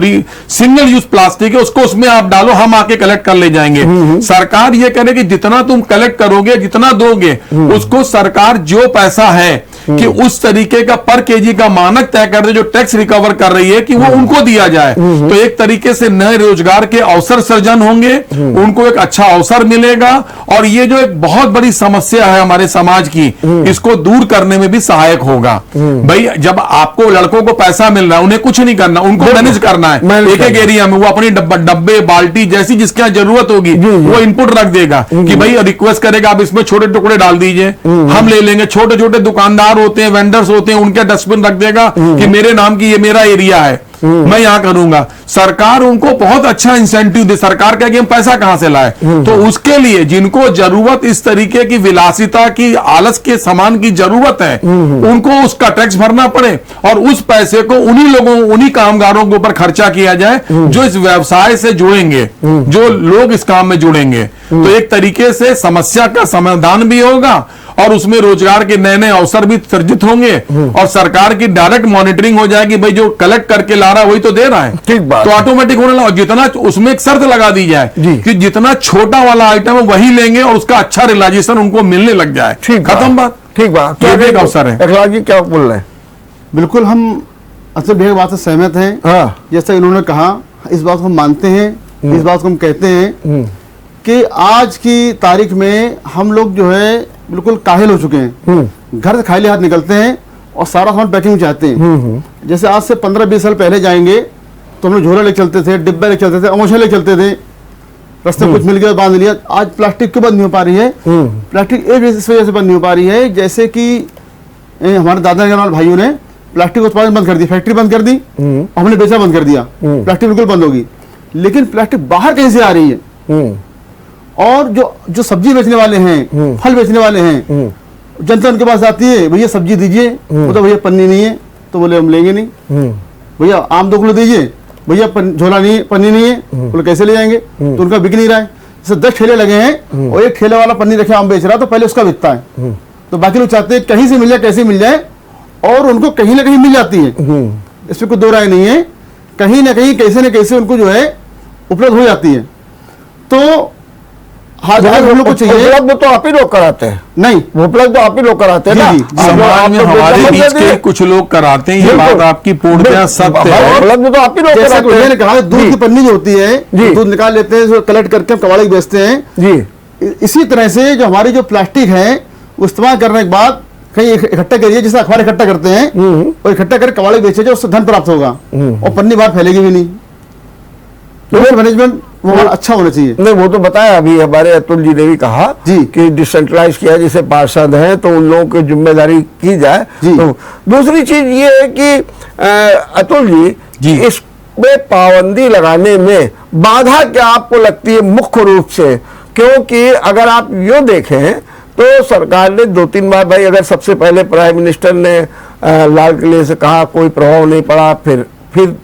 सिंगल यूज प्लास्टिक है उसको उसमें आप डालो, हम आके कलेक्ट कर ले जाएंगे। सरकार ये करे कि जितना तुम कलेक्ट करोगे, जितना दोगे, उसको सरकार जो पैसा है कि उस तरीके का पर केजी का मानक तय कर दे, जो टैक्स रिकवर कर रही है कि वो उनको दिया जाए। तो एक तरीके से नए रोजगार के अवसर सृजन होंगे, उनको एक अच्छा अवसर मिलेगा और ये जो एक बहुत बड़ी समस्या है हमारे समाज की, इसको दूर करने में भी सहायक होगा। भाई जब आपको लड़कों को पैसा मिल रहा है, उन्हें कुछ नहीं करना, उनको मैनेज करना है। एक एक एरिया में वो अपनी डब्बे बाल्टी जैसी जिसकी जरूरत होगी वो इनपुट रख देगा कि भाई रिक्वेस्ट करेगा आप इसमें छोटे टुकड़े डाल दीजिए, हम ले लेंगे। छोटे छोटे दुकानदार होते हैं, वेंडर्स होते हैं, उनके डस्टबिन रख देगा कि मेरे नाम की ये मेरा एरिया है, मैं यहां करूंगा। सरकार उनको बहुत अच्छा इंसेंटिव दे। सरकार कहे कि हम पैसा कहां से लाए, तो उसके लिए जिनको जरूरत इस तरीके की विलासिता की, आलस के सामान की जरूरत है, उनको उसका टैक्स भरना पड़े और उस पैसे को उन्हीं लोगों, उन्हीं कामगारों के ऊपर खर्चा किया जाए जो इस व्यवसाय से जुड़ेंगे, जो लोग इस काम में जुड़ेंगे। तो एक तरीके से समस्या का समाधान भी होगा और उसमें रोजगार के नए नए अवसर भी सृजित होंगे और सरकार की डायरेक्ट मॉनिटरिंग हो जाएगी, भाई जो कलेक्ट करके ला रहा है वही तो दे रहा है, ठीक बात। तो ऑटोमेटिक होने लगा। जितना उसमें एक शर्त लगा दी जाए कि जितना छोटा वाला आइटम है वही लेंगे और उसका अच्छा रियलाइजेशन उनको मिलने लग जाए। खत्म बात। ठीक बात। क्या एक अवसर है। अखलाक जी क्या बोल रहे हैं? बिल्कुल हम असल भैया बात से सहमत हैं। हाँ। जैसा इन्होंने कहा, इस बात को हम मानते हैं, इस बात को हम कहते हैं कि आज की तारीख में हम लोग जो है बिल्कुल काहिल हो चुके हैं। घर से खाली हाथ निकलते हैं और सारा सामान पैकिंग चाहते हैं। जैसे आज से 15-20 साल पहले जाएंगे तो हम लोग झोला ले चलते थे, डिब्बे ले चलते थे, अंगोछा ले चलते थे, रास्ते कुछ मिल गया बांध लिया। आज प्लास्टिक क्यों बंद नहीं हो पा रही है? प्लास्टिक इस वजह से बंद नहीं हो पा रही है, जैसे कि हमारे दादा के भाइयों ने प्लास्टिक उत्पादन बंद कर दी, फैक्ट्री बंद कर दी, हमने बेचा बंद कर दिया, प्लास्टिक बिल्कुल बंद होगी। लेकिन प्लास्टिक बाहर कहीं से आ रही है और जो सब्जी बेचने वाले हैं, फल बेचने वाले हैं, जनता उनके पास आती है, भैया सब्जी दीजिए, वो तो भैया पन्नी नहीं है, तो बोले हम लेंगे नहीं। भैया आम 2 किलो दीजिए, भैया झोला नहीं, पन्नी नहीं है, बोले कैसे ले जाएंगे, तो उनका बिक नहीं रहा है। जैसे 10 ठेले लगे हैं और एक ठेले वाला पन्नी रखे आम बेच रहा है, तो पहले उसका बिकता है। तो बाकी लोग चाहते हैं कहीं से मिल जाए, कैसे मिल जाए, और उनको कहीं ना कहीं मिल जाती है, इसमें कोई दो राय नहीं है। कहीं ना कहीं कैसे न कैसे उनको जो है उपलब्ध हो जाती है। तो आज हम लोग को चाहिए, उपलब्ध तो आप ही लोग कराते हैं, नहीं उपलब्ध तो आप ही लोग कराते हैं जी, ना। जी, आप लोग- समाज आप में लोग हमारे बेचते बीच हैं। के कुछ लोग कराते हैं, ये बिल्कुल। बात आपकी पूर्णतः सत्य है। उपलब्ध तो आप ही लोग जैसे कराते भैया ने हैं। कहा, दूध जी, की पन्नी जो होती है, जी। दूध निकाल लेते हैं, उसको कलेक्ट करके हम कबाड़ी को बेचते हैं। जी इसी तरह से जो हमारी जो प्लास्टिक है, वो इस्तेमाल करने के बाद कहीं इकट्ठा करिए, जैसे अखबार इकट्ठा करते हैं, और इकट्ठा करके कबाड़ी बेचे जाए, उससे धन प्राप्त होगा और पन्नी बाहर फैलेगी भी नहीं। तो मैनेजमेंट वो हमारा अच्छा होना चाहिए। नहीं, वो तो बताया अभी हमारे अतुल जी ने भी कहा जी। कि डिसेंट्रलाइज किया, जैसे पार्षद हैं तो उन लोगों की जिम्मेदारी की जाए। जी। तो दूसरी चीज ये है कि अतुल जी, जी। इसमें पाबंदी लगाने में बाधा क्या आपको लगती है मुख्य रूप से? क्योंकि अगर आप यूं देखें तो सरकार ने 2-3 बार, भाई अगर सबसे पहले प्राइम मिनिस्टर ने लाल किले से कहा, कोई प्रभाव नहीं पड़ा, फिर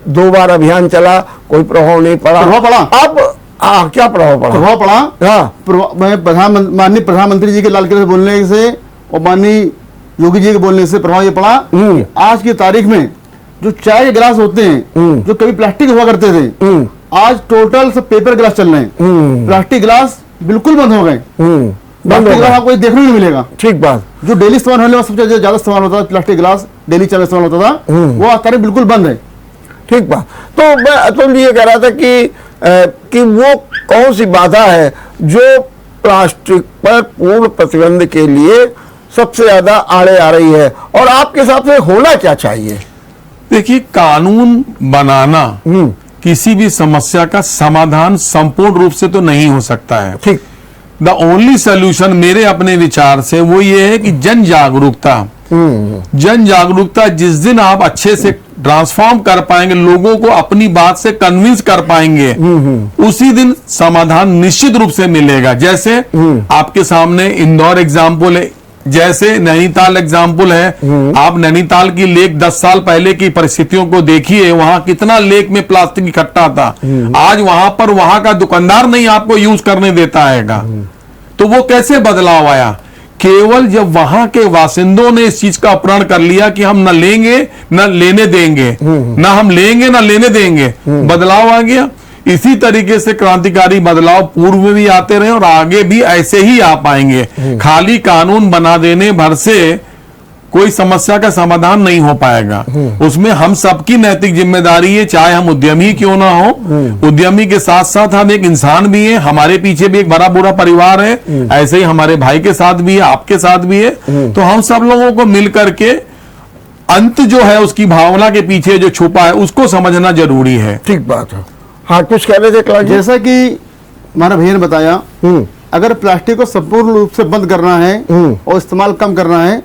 2 बार अभियान चला, कोई प्रभाव नहीं पड़ा। प्रभाव पड़ा? अब क्या प्रभाव पड़ा? प्रभाव पड़ा। हाँ, माननीय प्रधानमंत्री जी के लाल किले से बोलने से और माननीय योगी जी के बोलने से प्रभाव ये पड़ा कि आज की तारीख में जो चाय के गिलास होते हैं, जो कभी प्लास्टिक हुआ करते थे, आज टोटल सब पेपर गिलास चल रहे हैं। प्लास्टिक गिलास बिल्कुल बंद हो गए। प्लास्टिक गिलास आपको देखने नहीं मिलेगा। ठीक बात। जो डेली इस्तेमाल होने वाला सबसे ज्यादा इस्तेमाल होता था, प्लास्टिक गिलास डेली चाय में इस्तेमाल होता था, वो आज तारीख बिल्कुल बंद है। ठीक बात। तो मैं अतुल जी ये कह रहा था कि वो कौन सी बाधा है जो प्लास्टिक पर पूर्ण प्रतिबंध के लिए सबसे ज्यादा आड़े आ रही है, और आपके हिसाब से होना क्या चाहिए? देखिए, कानून बनाना किसी भी समस्या का समाधान संपूर्ण रूप से तो नहीं हो सकता है। ठीक। द ओनली सोल्यूशन मेरे अपने विचार से वो ये है कि जन जागरूकता। जन जागरूकता जिस दिन आप अच्छे से ट्रांसफॉर्म कर पाएंगे, लोगों को अपनी बात से कन्विंस कर पाएंगे, उसी दिन समाधान निश्चित रूप से मिलेगा। जैसे आपके सामने इंदौर एग्जाम्पल है, जैसे नैनीताल एग्जाम्पल है। आप नैनीताल की लेक 10 साल पहले की परिस्थितियों को देखिए, वहां कितना लेक में प्लास्टिक इकट्ठा था। आज वहां पर वहां का दुकानदार नहीं आपको यूज करने देता है। तो वो कैसे बदलाव आया? केवल जब वहां के वासिंदों ने इस चीज का अपहरण कर लिया कि हम न लेंगे न लेने देंगे, न हम लेंगे न लेने देंगे, बदलाव आ गया। इसी तरीके से क्रांतिकारी बदलाव पूर्व में भी आते रहे और आगे भी ऐसे ही आ पाएंगे। खाली कानून बना देने भर से कोई समस्या का समाधान नहीं हो पाएगा। उसमें हम सबकी नैतिक जिम्मेदारी है, चाहे हम उद्यमी क्यों ना हो। उद्यमी के साथ साथ हम एक इंसान भी हैं, हमारे पीछे भी एक बड़ा बुरा परिवार है, ऐसे ही हमारे भाई के साथ भी है, आपके साथ भी है। तो हम सब लोगों को मिलकर के अंत जो है उसकी भावना के पीछे जो छुपा है उसको समझना जरूरी है। ठीक बात है। हाँ, कुछ कह रहे थे कला जी? जैसा कि हमारा भैया ने बताया, अगर प्लास्टिक को संपूर्ण रूप से बंद करना है और इस्तेमाल कम करना है,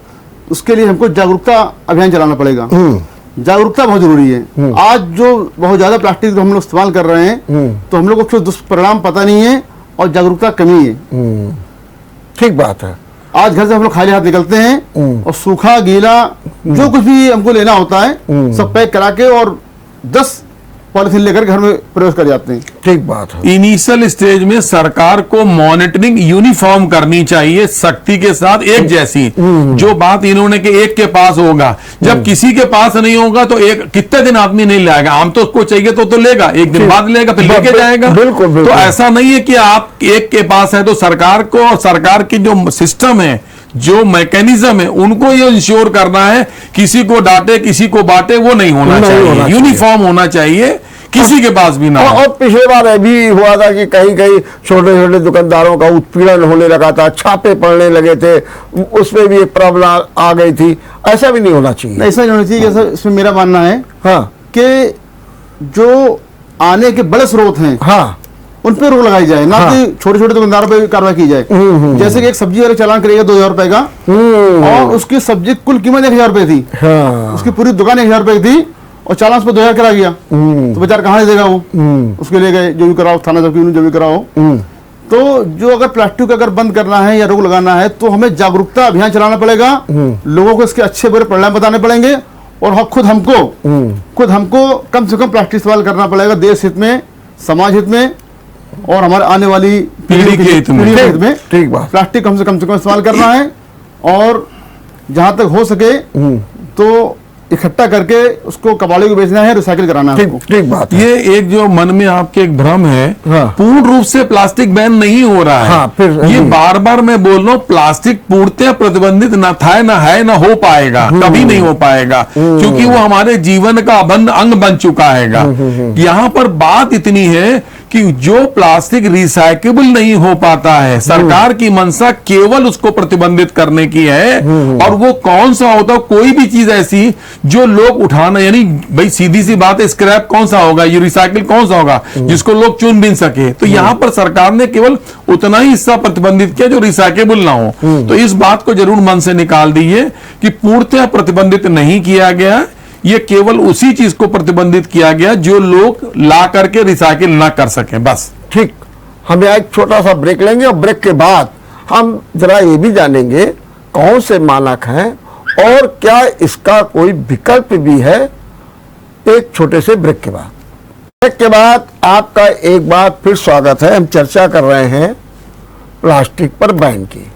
उसके लिए हमको जागरूकता अभियान चलाना पड़ेगा। जागरूकता बहुत जरूरी है। आज जो बहुत ज्यादा प्लास्टिक जो हम लोग इस्तेमाल कर रहे हैं, तो हम लोग को दुष्परिणाम पता नहीं है और जागरूकता कमी है। ठीक बात है। आज घर से हम लोग खाली हाथ निकलते हैं और सूखा गीला जो कुछ भी हमको लेना होता है सब पैक करा के और 10 पॉलिथीन लेकर घर में प्रवेश कर जाते हैं। ठीक बात है। इनिशियल स्टेज में सरकार को मॉनिटरिंग यूनिफॉर्म करनी चाहिए, सख्ती के साथ एक जैसी। जो बात इन्होंने कि एक के पास होगा, जब किसी के पास नहीं होगा तो एक कितने दिन आदमी नहीं लाएगा। आम तो उसको चाहिए तो लेगा, एक दिन बाद लेगा, फिर लेके जाएगा। बिल्कुल, बिल्कुल। तो ऐसा नहीं है कि आप एक के पास है तो सरकार को और सरकार की जो सिस्टम है, जो मैकेनिज्म है, उनको ये इंश्योर करना है किसी को डांटे किसी को बांटे वो नहीं होना चाहिए। यूनिफॉर्म होना चाहिए, किसी के पास भी ना हो। और पिछले बार ये भी हुआ था कि कहीं कहीं छोटे छोटे दुकानदारों का उत्पीड़न होने लगा था, छापे पड़ने लगे थे, उसमें भी एक प्रॉब्लम आ गई थी। ऐसा भी नहीं होना चाहिए। ऐसा नहीं होना चाहिए। जैसा इसमें मेरा मानना है हाँ, कि जो आने के बड़े स्रोत हैं, हाँ, उन पे रोक लगाई जाए, ना कि छोटे छोटे दुकानदारों पे कार्रवाई की जाए। जैसे कि एक सब्जी वाले चालान करेगा 2000 रुपए का, और उसकी सब्जी कुल कीमत 1000 रुपए थी, हाँ, उसकी पूरी दुकान 1000 रुपए की थी और चालान पे 2000 करा गया, तो बेचारा कहाँ से देगा वो? उसके लिए गए, जो भी कराओ थाना चौकी जो भी कराओ। तो जो अगर प्लास्टिक अगर बंद करना है या रोक लगाना है तो हमें जागरूकता अभियान चलाना पड़ेगा, लोगों को इसके अच्छे बुरे परिणाम बताने पड़ेंगे और हम खुद हमको कम से कम प्लास्टिक इस्तेमाल करना पड़ेगा, देश हित में, समाज हित में और हमारे आने वाली पीढ़ी के हित में। ठीक बात। प्लास्टिक कम से कम इस्तेमाल करना है और जहां तक हो सके तो इकट्ठा करके उसको कबाड़ी को बेचना है, रिसाइकिल कराना है उसको। ठीक बात है। ये एक जो मन में आपके एक भ्रम है, हाँ। पूर्ण रूप से प्लास्टिक बैन नहीं हो रहा है। हाँ, फिर ये बार बार मैं बोल रहा हूँ, प्लास्टिक पूर्णतः प्रतिबंधित न था, न है, न हो पाएगा, कभी नहीं हो पाएगा, क्योंकि वो हमारे जीवन का अभिन्न अंग बन चुका है। यहाँ पर बात इतनी है कि जो प्लास्टिक रिसाइकेबल नहीं हो पाता है, सरकार की मंशा केवल उसको प्रतिबंधित करने की है। और वो कौन सा होता, कोई भी चीज ऐसी जो लोग उठाना, यानी भाई सीधी सी बात है, स्क्रैप कौन सा होगा, ये रिसाइकिल कौन सा होगा जिसको लोग चुन भी सके। तो यहां पर सरकार ने केवल उतना ही हिस्सा प्रतिबंधित किया जो रिसाइकेबल ना हो। तो इस बात को जरूर मन से निकाल दीजिए कि पूर्णतः प्रतिबंधित नहीं किया गया, ये केवल उसी चीज को प्रतिबंधित किया गया जो लोग ला करके रिसाइकिल ना कर सके, बस। ठीक, हम यहाँ एक छोटा सा ब्रेक लेंगे और ब्रेक के बाद हम जरा ये भी जानेंगे कौन से मानक हैं और क्या इसका कोई विकल्प भी है, एक छोटे से ब्रेक के बाद। ब्रेक के बाद आपका एक बार फिर स्वागत है। हम चर्चा कर रहे हैं प्लास्टिक पर बैन की,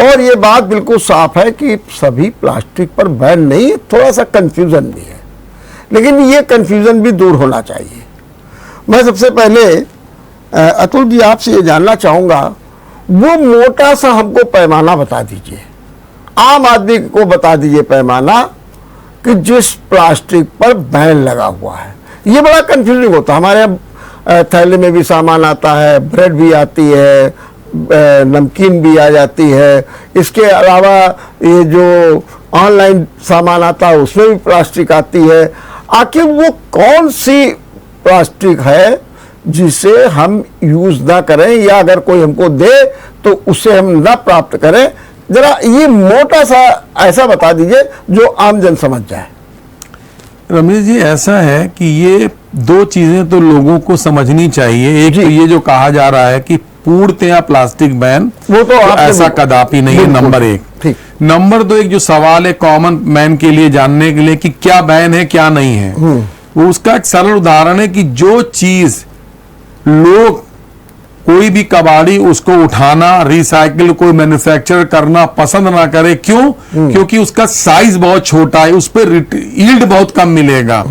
और ये बात बिल्कुल साफ है कि सभी प्लास्टिक पर बैन नहीं, थोड़ा सा कंफ्यूजन भी है, लेकिन ये कंफ्यूजन भी दूर होना चाहिए। मैं सबसे पहले अतुल जी आपसे ये जानना चाहूँगा, वो मोटा सा हमको पैमाना बता दीजिए, आम आदमी को बता दीजिए पैमाना कि जिस प्लास्टिक पर बैन लगा हुआ है। ये बड़ा कंफ्यूजिंग होता है। हमारे यहाँ थैले में भी सामान आता है, ब्रेड भी आती है, नमकीन भी आ जाती है, इसके अलावा ये जो ऑनलाइन सामान आता है उसमें भी प्लास्टिक आती है। आखिर वो कौन सी प्लास्टिक है जिसे हम यूज ना करें, या अगर कोई हमको दे तो उसे हम ना प्राप्त करें? जरा ये मोटा सा ऐसा बता दीजिए जो आम जन समझ जाए। रमेश जी, ऐसा है कि ये दो चीजें तो लोगों को समझनी चाहिए। एक तो ये जो कहा जा रहा है कि पूर्णतया प्लास्टिक बैन, वो तो ऐसा कदापि नहीं है, नंबर एक। ठीक। नंबर दो, एक जो सवाल है कॉमन मैन के लिए जानने के लिए कि क्या बैन है क्या नहीं है, वो उसका एक सरल उदाहरण है कि जो चीज लोग, कोई भी कबाड़ी उसको उठाना, रिसाइकिल कोई मैन्युफैक्चर करना पसंद ना करे, क्यों? क्योंकि उसका साइज बहुत छोटा है, उस पर यील्ड बहुत कम मिलेगा।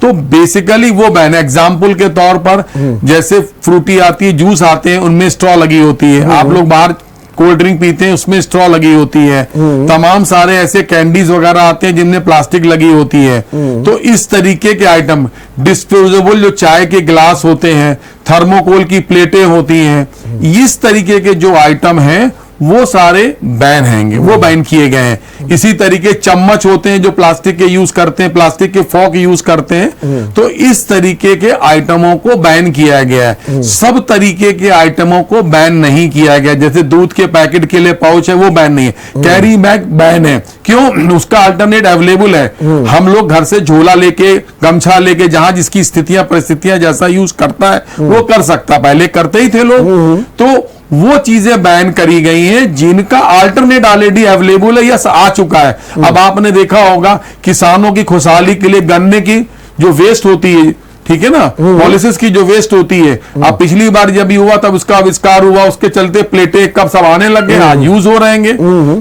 तो बेसिकली वो बैन। एग्जाम्पल के तौर पर जैसे फ्रूटी आती है, जूस आते हैं, उनमें स्ट्रॉ लगी होती है। आप लोग बाहर कोल्ड ड्रिंक पीते हैं, उसमें स्ट्रॉ लगी होती है। तमाम सारे ऐसे कैंडीज वगैरह आते हैं जिनमें प्लास्टिक लगी होती है। तो इस तरीके के आइटम, डिस्पोजेबल जो चाय के गिलास होते हैं, थर्मोकोल की प्लेटें होती हैं, इस तरीके के जो आइटम हैं वो सारे बैन हैंगे, वो बैन किए गए हैं। इसी तरीके चम्मच होते हैं जो प्लास्टिक के यूज करते हैं, प्लास्टिक के फॉर्क यूज करते हैं, तो इस तरीके के आइटमों को बैन किया गया है। सब तरीके के आइटमों को बैन नहीं किया गया। जैसे दूध के पैकेट के लिए पाउच है, वो बैन नहीं है। कैरी बैग बैन है, क्यों? उसका अल्टरनेट अवेलेबल है। हम लोग घर से झोला लेके, गमछा लेके, जहां जिसकी स्थितियां परिस्थितियां जैसा यूज करता है वो कर सकता, पहले करते ही थे लोग। तो वो चीजें बैन करी गई हैं जिनका अल्टरनेट ऑलरेडी अवेलेबल है या आ चुका है। अब आपने देखा होगा किसानों की खुशहाली के लिए गन्ने की जो वेस्ट होती है, ठीक है ना, पॉलिसिस की जो वेस्ट होती है, अब पिछली बार जब भी हुआ तब उसका आविष्कार हुआ, उसके चलते प्लेटें कब सब आने लग गए, आज यूज हो रहेंगे।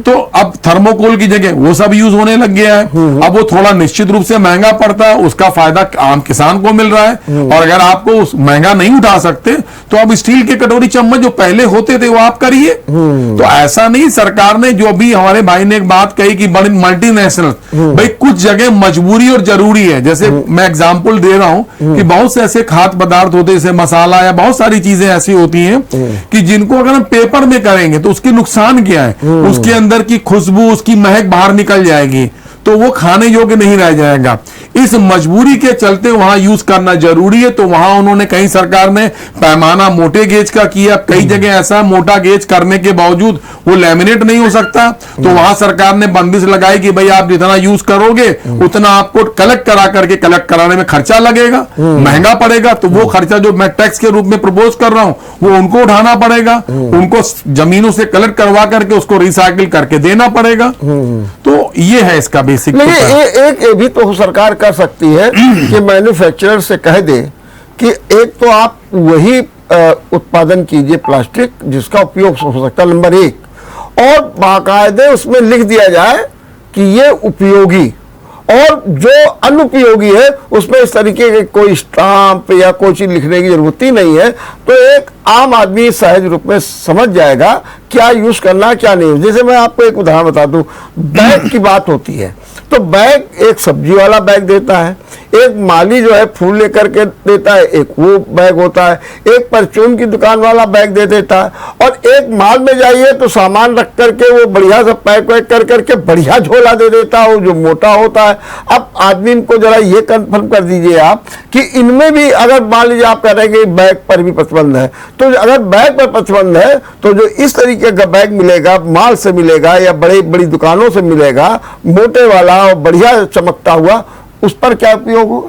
तो अब थर्मोकोल की जगह वो सब यूज होने लग गया है। अब वो थोड़ा निश्चित रूप से महंगा पड़ता है, उसका फायदा आम किसान को मिल रहा है। और अगर आपको महंगा नहीं उठा सकते तो अब स्टील के कटोरी चम्मच जो पहले होते थे वो आप करिए। तो ऐसा नहीं, सरकार ने जो अभी हमारे भाई ने एक बात कही कि बड़ी मल्टीनेशनल, भाई कुछ जगह मजबूरी और जरूरी है। जैसे मैं एग्जाम्पल दे रहा हूं कि बहुत से ऐसे खाद्य पदार्थ होते हैं, जैसे मसाला या बहुत सारी चीजें ऐसी होती हैं कि जिनको अगर हम पेपर में करेंगे तो उसकी नुकसान क्या है? उसके अंदर की खुशबू, उसकी महक बाहर निकल जाएगी, तो वो खाने योग्य नहीं रह जाएगा। इस मजबूरी के चलते वहां यूज करना जरूरी है। तो वहां उन्होंने, कहीं सरकार ने पैमाना मोटे गेज का किया, कई जगह ऐसा मोटा गेज करने के बावजूद वो लैमिनेट नहीं हो सकता, तो वहां सरकार ने बंदिश लगाई कि भाई आप जितना यूज करोगे उतना आपको कलेक्ट करा करके, कलेक्ट कराने में खर्चा लगेगा, महंगा पड़ेगा, तो वो खर्चा जो मैं टैक्स के रूप में प्रपोज कर रहा हूं वो उनको उठाना पड़ेगा, उनको जमीनों से कलेक्ट करवा करके उसको रिसाइकिल करके देना पड़ेगा। तो ये है इसका बेसिक। लेकिन एक ये भी तो सरकार कर सकती है कि मैन्युफैक्चरर से कह दे कि एक तो आप वही उत्पादन कीजिए प्लास्टिक जिसका उपयोग हो सकता है, नंबर एक, और बाकायदे उसमें लिख दिया जाए कि ये उपयोगी, और जो अनुपयोगी है उसमें इस तरीके के कोई स्टाम्प या कोई चीज लिखने की जरूरत ही नहीं है। तो एक आम आदमी सहज रूप में समझ जाएगा क्या यूज करना क्या नहीं। जैसे मैं आपको एक उदाहरण बता दूं, बैग की बात होती है तो बैग एक सब्जी वाला बैग देता है, एक माली जो है फूल लेकर के देता है, एक वो बैग होता है, एक परचून की दुकान वाला बैग दे देता है, और एक माल में जाइए तो सामान रख करके वो बढ़िया सा पैक वैक कर करके बढ़िया झोला दे देता है जो मोटा होता है। अब आदमी को जरा ये कंफर्म कर दीजिए आप कि इनमें भी अगर मान लीजिए आप कह रहे हैं कि बैग पर भी प्रतिबंध है, तो अगर बैग पर प्रतिबंध है तो जो इस तरीके का बैग मिलेगा, माल से मिलेगा या बड़ी बड़ी दुकानों से मिलेगा, मोटे वाला और बढ़िया चमकता हुआ, उस पर क्या उपयोग होगा?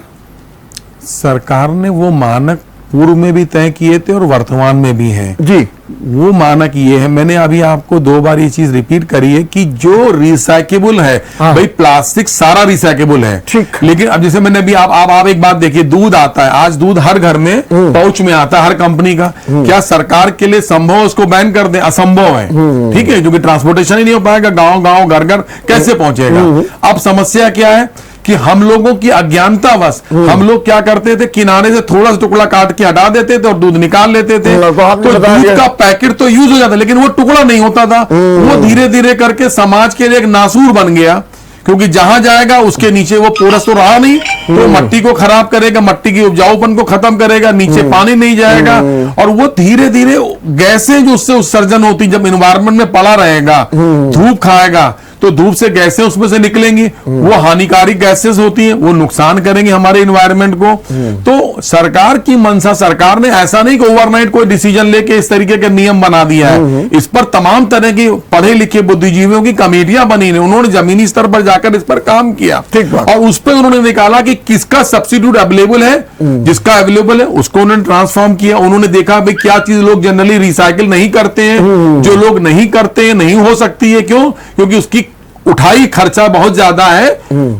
सरकार ने वो मानक पूर्व में भी तय किए थे और वर्तमान में भी हैं जी। वो मानक ये है, मैंने अभी आपको 2 बार ये चीज रिपीट करी है कि जो रिसाइकेबल है, हाँ। भाई प्लास्टिक सारा रिसाइकेबल है, ठीक। लेकिन अब जैसे मैंने अभी आप एक बात देखिए, दूध आता है, आज दूध हर घर में पाउच में आता है हर कंपनी का, क्या सरकार के लिए संभव है उसको बैन कर दे? असंभव है, ठीक है, क्योंकि ट्रांसपोर्टेशन ही नहीं हो पाएगा, गाँव गाँव घर घर कैसे पहुंचेगा। अब समस्या क्या है कि हम लोगों की अज्ञानतावश हम लोग क्या करते थे, किनारे से थोड़ा सा टुकड़ा काट के हटा देते थे और दूध निकाल लेते थे, तो दूध का पैकेट तो यूज हो जाता, लेकिन वो टुकड़ा नहीं होता था। वो धीरे धीरे करके समाज के लिए एक नासूर बन गया, क्योंकि जहां जाएगा उसके नीचे वो पोरस तो रहा नहीं, तो मट्टी को खराब करेगा, मट्टी की उपजाऊपन को खत्म करेगा, नीचे पानी नहीं जाएगा, और वो धीरे धीरे गैसें जो उससे उत्सर्जन होती, जब एनवायरमेंट में पड़ा रहेगा, धूप खाएगा, तो धूप से गैसें उसमें से निकलेंगी, वो हानिकारक गैसेस होती हैं, वो नुकसान करेंगे हमारे एनवायरनमेंट को। तो सरकार की मंशा, सरकार ने ऐसा नहीं कि ओवरनाइट कोई डिसीजन लेके इस तरीके के नियम बना दिया है, इस पर तमाम तरह की पढ़े लिखे बुद्धिजीवियों की कमेटियां बनी, उन्होंने जमीनी स्तर पर जाकर इस पर काम किया, और उस पर उन्होंने निकाला कि किसका सब्सिट्यूट अवेलेबल है, जिसका अवेलेबल है उसको उन्होंने ट्रांसफॉर्म किया। उन्होंने देखा भाई क्या चीज लोग जनरली रिसाइकिल नहीं करते हैं, जो लोग नहीं करते हैं नहीं हो सकती है, क्यों? क्योंकि उसकी उठाई खर्चा बहुत ज्यादा है।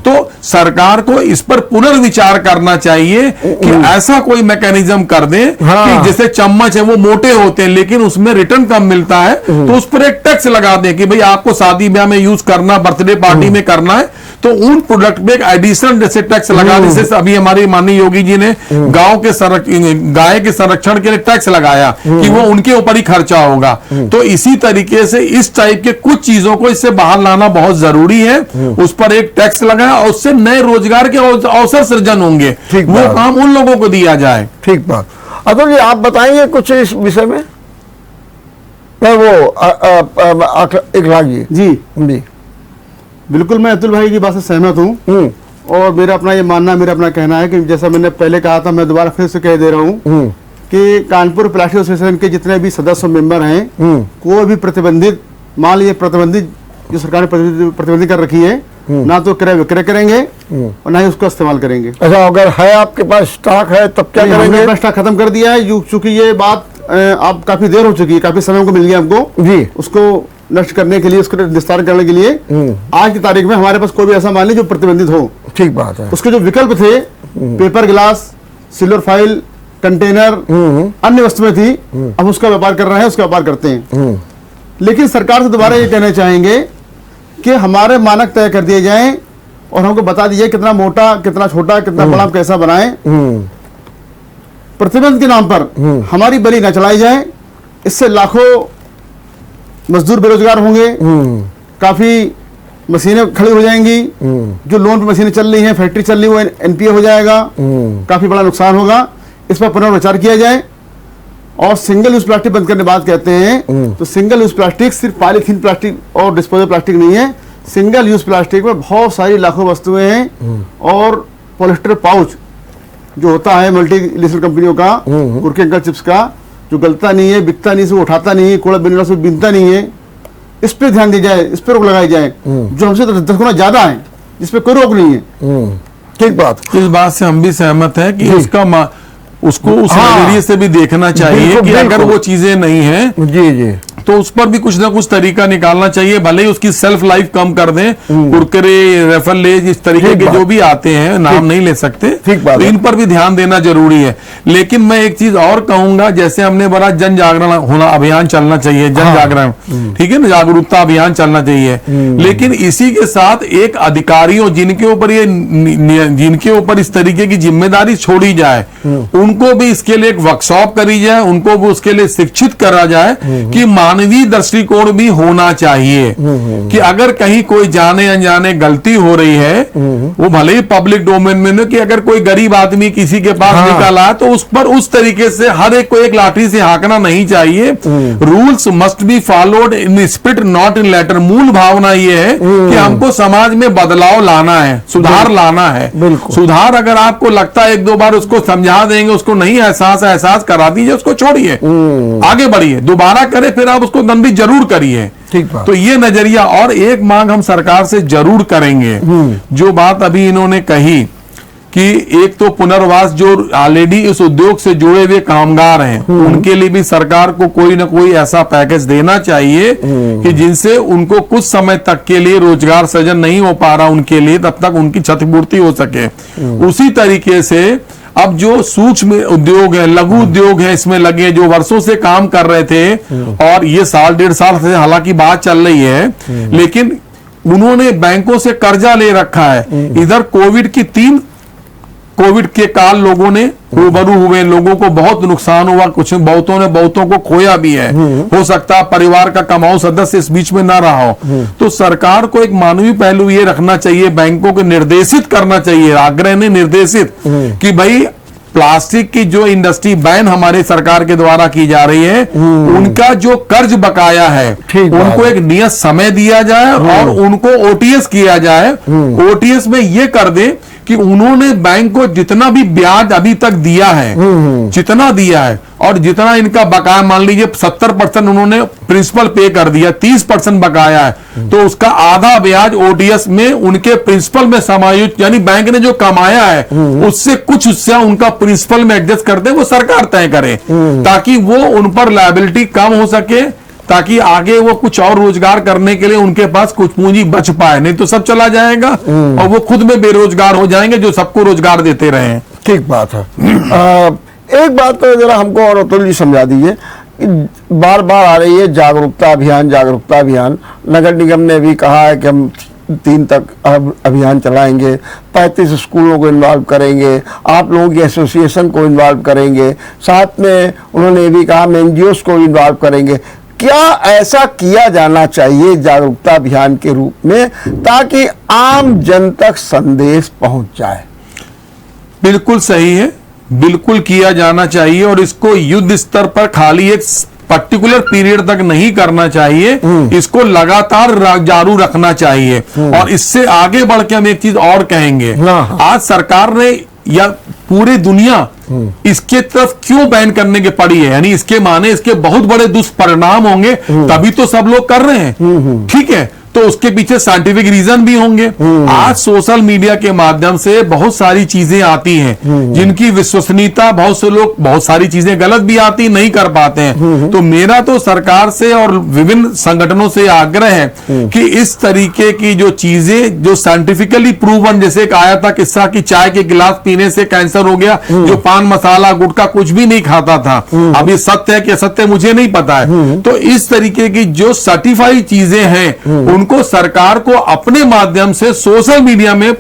तो सरकार को इस पर पुनर्विचार करना चाहिए कि ऐसा कोई मैकेनिज्म कर दे कि जैसे चम्मच है वो मोटे होते हैं लेकिन उसमें रिटर्न कम मिलता है, तो उस पर एक टैक्स लगा दे कि भाई आपको शादी ब्याह में यूज करना, बर्थडे पार्टी में करना है, तो उन प्रोडक्ट पे एक एडिशनल जैसे टैक्स लगा, जैसे अभी हमारी माननीय योगी जी ने गांव के गाय के संरक्षण के लिए टैक्स लगाया कि वो उनके ऊपर ही खर्चा होगा। तो इसी तरीके से इस टाइप के कुछ चीजों को इससे बाहर लाना बहुत जरूरी है, उस पर एक टैक्स लगाया और उससे नए रोजगार के अवसर सृजन होंगे, वो काम उन लोगों को दिया जाए। ठीक बात। अतुल जी आप बताएंगे कुछ इस विषय में? वो इकलाक जी। जी जी बिल्कुल, मैं अतुल भाई की बात से सहमत हूँ, और मेरा अपना ये मानना, मेरा अपना कहना है कि जैसा मैंने पहले कहा था, मैं दोबारा फिर से कह दे रहा हूँ कि कानपुर प्लास्टिक एसोसिएशन के जितने भी सदस्य मेंबर हैं, कोई भी प्रतिबंधित, मान लीजिए प्रतिबंधित जो सरकार ने प्रतिबंधित कर रखी है, ना तो क्रय विक्रय करेंगे और ना ही उसका इस्तेमाल करेंगे। अच्छा, अगर है आपके पास स्टॉक है तब क्या करेंगे? हमने स्टॉक खत्म कर दिया है, चूंकि ये बात आप काफी देर हो चुकी है, काफी समय को मिल गया हमको जी उसको नष्ट करने के लिए, उसको विस्तार करने के लिए। आज की तारीख में हमारे पास कोई भी ऐसा मान लीजिए जो प्रतिबंधित हो। ठीक बात है। उसके जो विकल्प थे, paper glass, silver file, container, अन्य वस्तुएं थी, अब उसका व्यापार कर रहे हैं, उसका व्यापार करते हैं। लेकिन सरकार से दोबारा ये कहना चाहेंगे कि हमारे मानक तय कर दिए जाएं और हमको बता दीजिए कितना मोटा, कितना छोटा, कितना बड़ा, कैसा बनाएं। प्रतिबंध के नाम पर हमारी बलि न चलाई जाए, इससे लाखों मजदूर बेरोजगार होंगे, काफी मशीनें खड़ी हो जाएंगी, जो लोन पर मशीनें चल रही हैं, फैक्ट्री चल रही है, वो एनपीए हो जाएगा, काफी बड़ा नुकसान होगा। इस पर पुनर्विचार किया जाए। और सिंगल यूज प्लास्टिक बंद करने की बात कहते हैं, तो सिंगल यूज प्लास्टिक सिर्फ पॉलीथीन प्लास्टिक और डिस्पोजेबल प्लास्टिक नहीं है। सिंगल यूज प्लास्टिक में बहुत सारी लाखों वस्तुएं हैं और पॉलिस्टर पाउच जो होता है मल्टीनेशनल कंपनियों का, कुरकुरे अंकल चिप्स का, जो गलता नहीं है, बिकता नहीं, से उठाता नहीं है, कूड़ा बिनने से बिनता नहीं है, इस पे ध्यान दिया जाए, इस पे रोक लगाई जाए, जो हमसे 10 गुना ज्यादा है, इस पे कोई रोक नहीं है। ठीक बात। इस बात से हम भी सहमत हैं कि उसको उस हाँ, नजरिए से भी देखना चाहिए बिल्कुल, कि अगर बिल्कुल। वो चीजें नहीं हैं जी जी, तो उस पर भी कुछ ना कुछ तरीका निकालना चाहिए, भले ही उसकी सेल्फ लाइफ कम कर दें। कुरकुरे, रेफर लेज, इस तरीके ठीक के बात। जो भी आते हैं, नाम नहीं ले सकते, ठीक बात तो है। इन पर भी ध्यान देना जरूरी है। लेकिन मैं एक चीज और कहूंगा, जैसे हमने बड़ा जन जागरण होना अभियान चलना चाहिए, जन जागरण, ठीक है ना, जागरूकता अभियान चलना चाहिए। लेकिन इसी के साथ एक अधिकारियों जिनके ऊपर इस तरीके की जिम्मेदारी छोड़ी जाए, उनको भी इसके लिए एक वर्कशॉप करी जाए, उनको भी उसके लिए शिक्षित करा जाए कि मानवीय दृष्टिकोण भी होना चाहिए कि अगर कहीं कोई जाने अनजाने गलती हो रही है, वो भले ही पब्लिक डोमेन में न, कि अगर कोई गरीब आदमी किसी के पास निकल आए तो उस पर उस तरीके से हर एक को एक लाठी से हाकना नहीं चाहिए। Rules must be followed in spirit not in letter. मूल भावना ये है कि हमको समाज में बदलाव लाना है, सुधार लाना है। बिल्कुल। सुधार अगर आपको लगता है एक दो बार उसको समझा देंगे, उसको नहीं एहसास करा दीजिए, उसको छोड़िए, आगे बढ़िए, दोबारा करे फिर आप उसको दंडित जरूर करिए। ठीक बात। तो ये नजरिया, और एक मांग हम सरकार से जरूर करेंगे, जो बात अभी इन्होंने कही कि एक तो पुनर्वास, जो ऑलरेडी इस उद्योग से जुड़े हुए कामगार हैं, उनके लिए भी सरकार को कोई ना कोई ऐसा पैकेज देना चाहिए कि जिनसे उनको कुछ समय तक के लिए रोजगार सृजन नहीं हो पा रहा उनके लिए, तब तक उनकी क्षतिपूर्ति हो सके। उसी तरीके से अब जो सूक्ष्म उद्योग है, लघु उद्योग है, इसमें लगे, जो वर्षों से काम कर रहे थे, और ये साल 1.5 साल से हालांकि बात चल रही है, लेकिन उन्होंने बैंकों से कर्जा ले रखा है। इधर कोविड के काल लोगों ने रूबरू हुए, लोगों को बहुत नुकसान हुआ, कुछ बहुतों को खोया भी है। हो सकता है परिवार का कमाऊ सदस्य इस बीच में ना रहा हो। तो सरकार को एक मानवीय पहलू ये रखना चाहिए, बैंकों को निर्देशित करना चाहिए, आग्रह ने निर्देशित, कि भाई प्लास्टिक की जो इंडस्ट्री बैन हमारे सरकार के द्वारा की जा रही है, उनका जो कर्ज बकाया है उनको एक नियत समय दिया जाए और उनको ओटीएस किया जाए। ओटीएस में ये कर दे कि उन्होंने बैंक को जितना भी ब्याज अभी तक दिया है, जितना दिया है, और जितना इनका बकाया, मान लीजिए 70% उन्होंने प्रिंसिपल पे कर दिया, 30% बकाया है, तो उसका आधा ब्याज ओटीएस में उनके प्रिंसिपल में समायोजित, यानी बैंक ने जो कमाया है उससे कुछ हिस्सा उनका प्रिंसिपल में एडजस्ट कर दे, वो सरकार तय करे, ताकि वो उन पर लायबिलिटी कम हो सके, ताकि आगे वो कुछ और रोजगार करने के लिए उनके पास कुछ पूंजी बच पाए। नहीं तो सब चला जाएगा और वो खुद में बेरोजगार हो जाएंगे जो सबको रोजगार देते रहे। ठीक बात है। एक बात तो जरा हमको और अतुल जी समझा दीजिए, बार बार आ रही है जागरूकता अभियान। नगर निगम ने भी कहा है कि हम 3 तक अभियान चलाएंगे, 35 स्कूलों को इन्वॉल्व करेंगे, आप लोगों की एसोसिएशन को इन्वॉल्व करेंगे, साथ में उन्होंने ये भी कहा हम एनजीओस को इन्वॉल्व करेंगे। क्या ऐसा किया जाना चाहिए जागरूकता अभियान के रूप में, ताकि आम जन तक संदेश पहुंच जाए? बिल्कुल सही है, बिल्कुल किया जाना चाहिए, और इसको युद्ध स्तर पर खाली एक पर्टिकुलर पीरियड तक नहीं करना चाहिए, इसको लगातार जारी रखना चाहिए। और इससे आगे बढ़ के हम एक चीज और कहेंगे, आज सरकार ने या पूरी दुनिया इसके तरफ क्यों बैन करने के पड़ी है, यानी इसके माने इसके बहुत बड़े दुष्परिणाम होंगे, तभी तो सब लोग कर रहे हैं, ठीक है, तो उसके पीछे साइंटिफिक रीजन भी होंगे। आज सोशल मीडिया के माध्यम से बहुत सारी चीजें आती हैं जिनकी विश्वसनीयता, बहुत से लोग बहुत सारी चीजें गलत भी आती नहीं कर पाते हैं। तो मेरा तो सरकार से और विभिन्न संगठनों से आग्रह है कि इस तरीके की जो चीजें जो साइंटिफिकली प्रूवन, जैसे एक आया था किस्सा कि चाय के गिलास पीने से कैंसर हो गया, जो पान मसाला गुटखा कुछ भी नहीं खाता था, अब ये सत्य है कि असत्य मुझे नहीं पता है। तो इस तरीके की जो सर्टिफाइड चीजें हैं उनको सरकार को अपने माध्यम से सोशल मीडिया में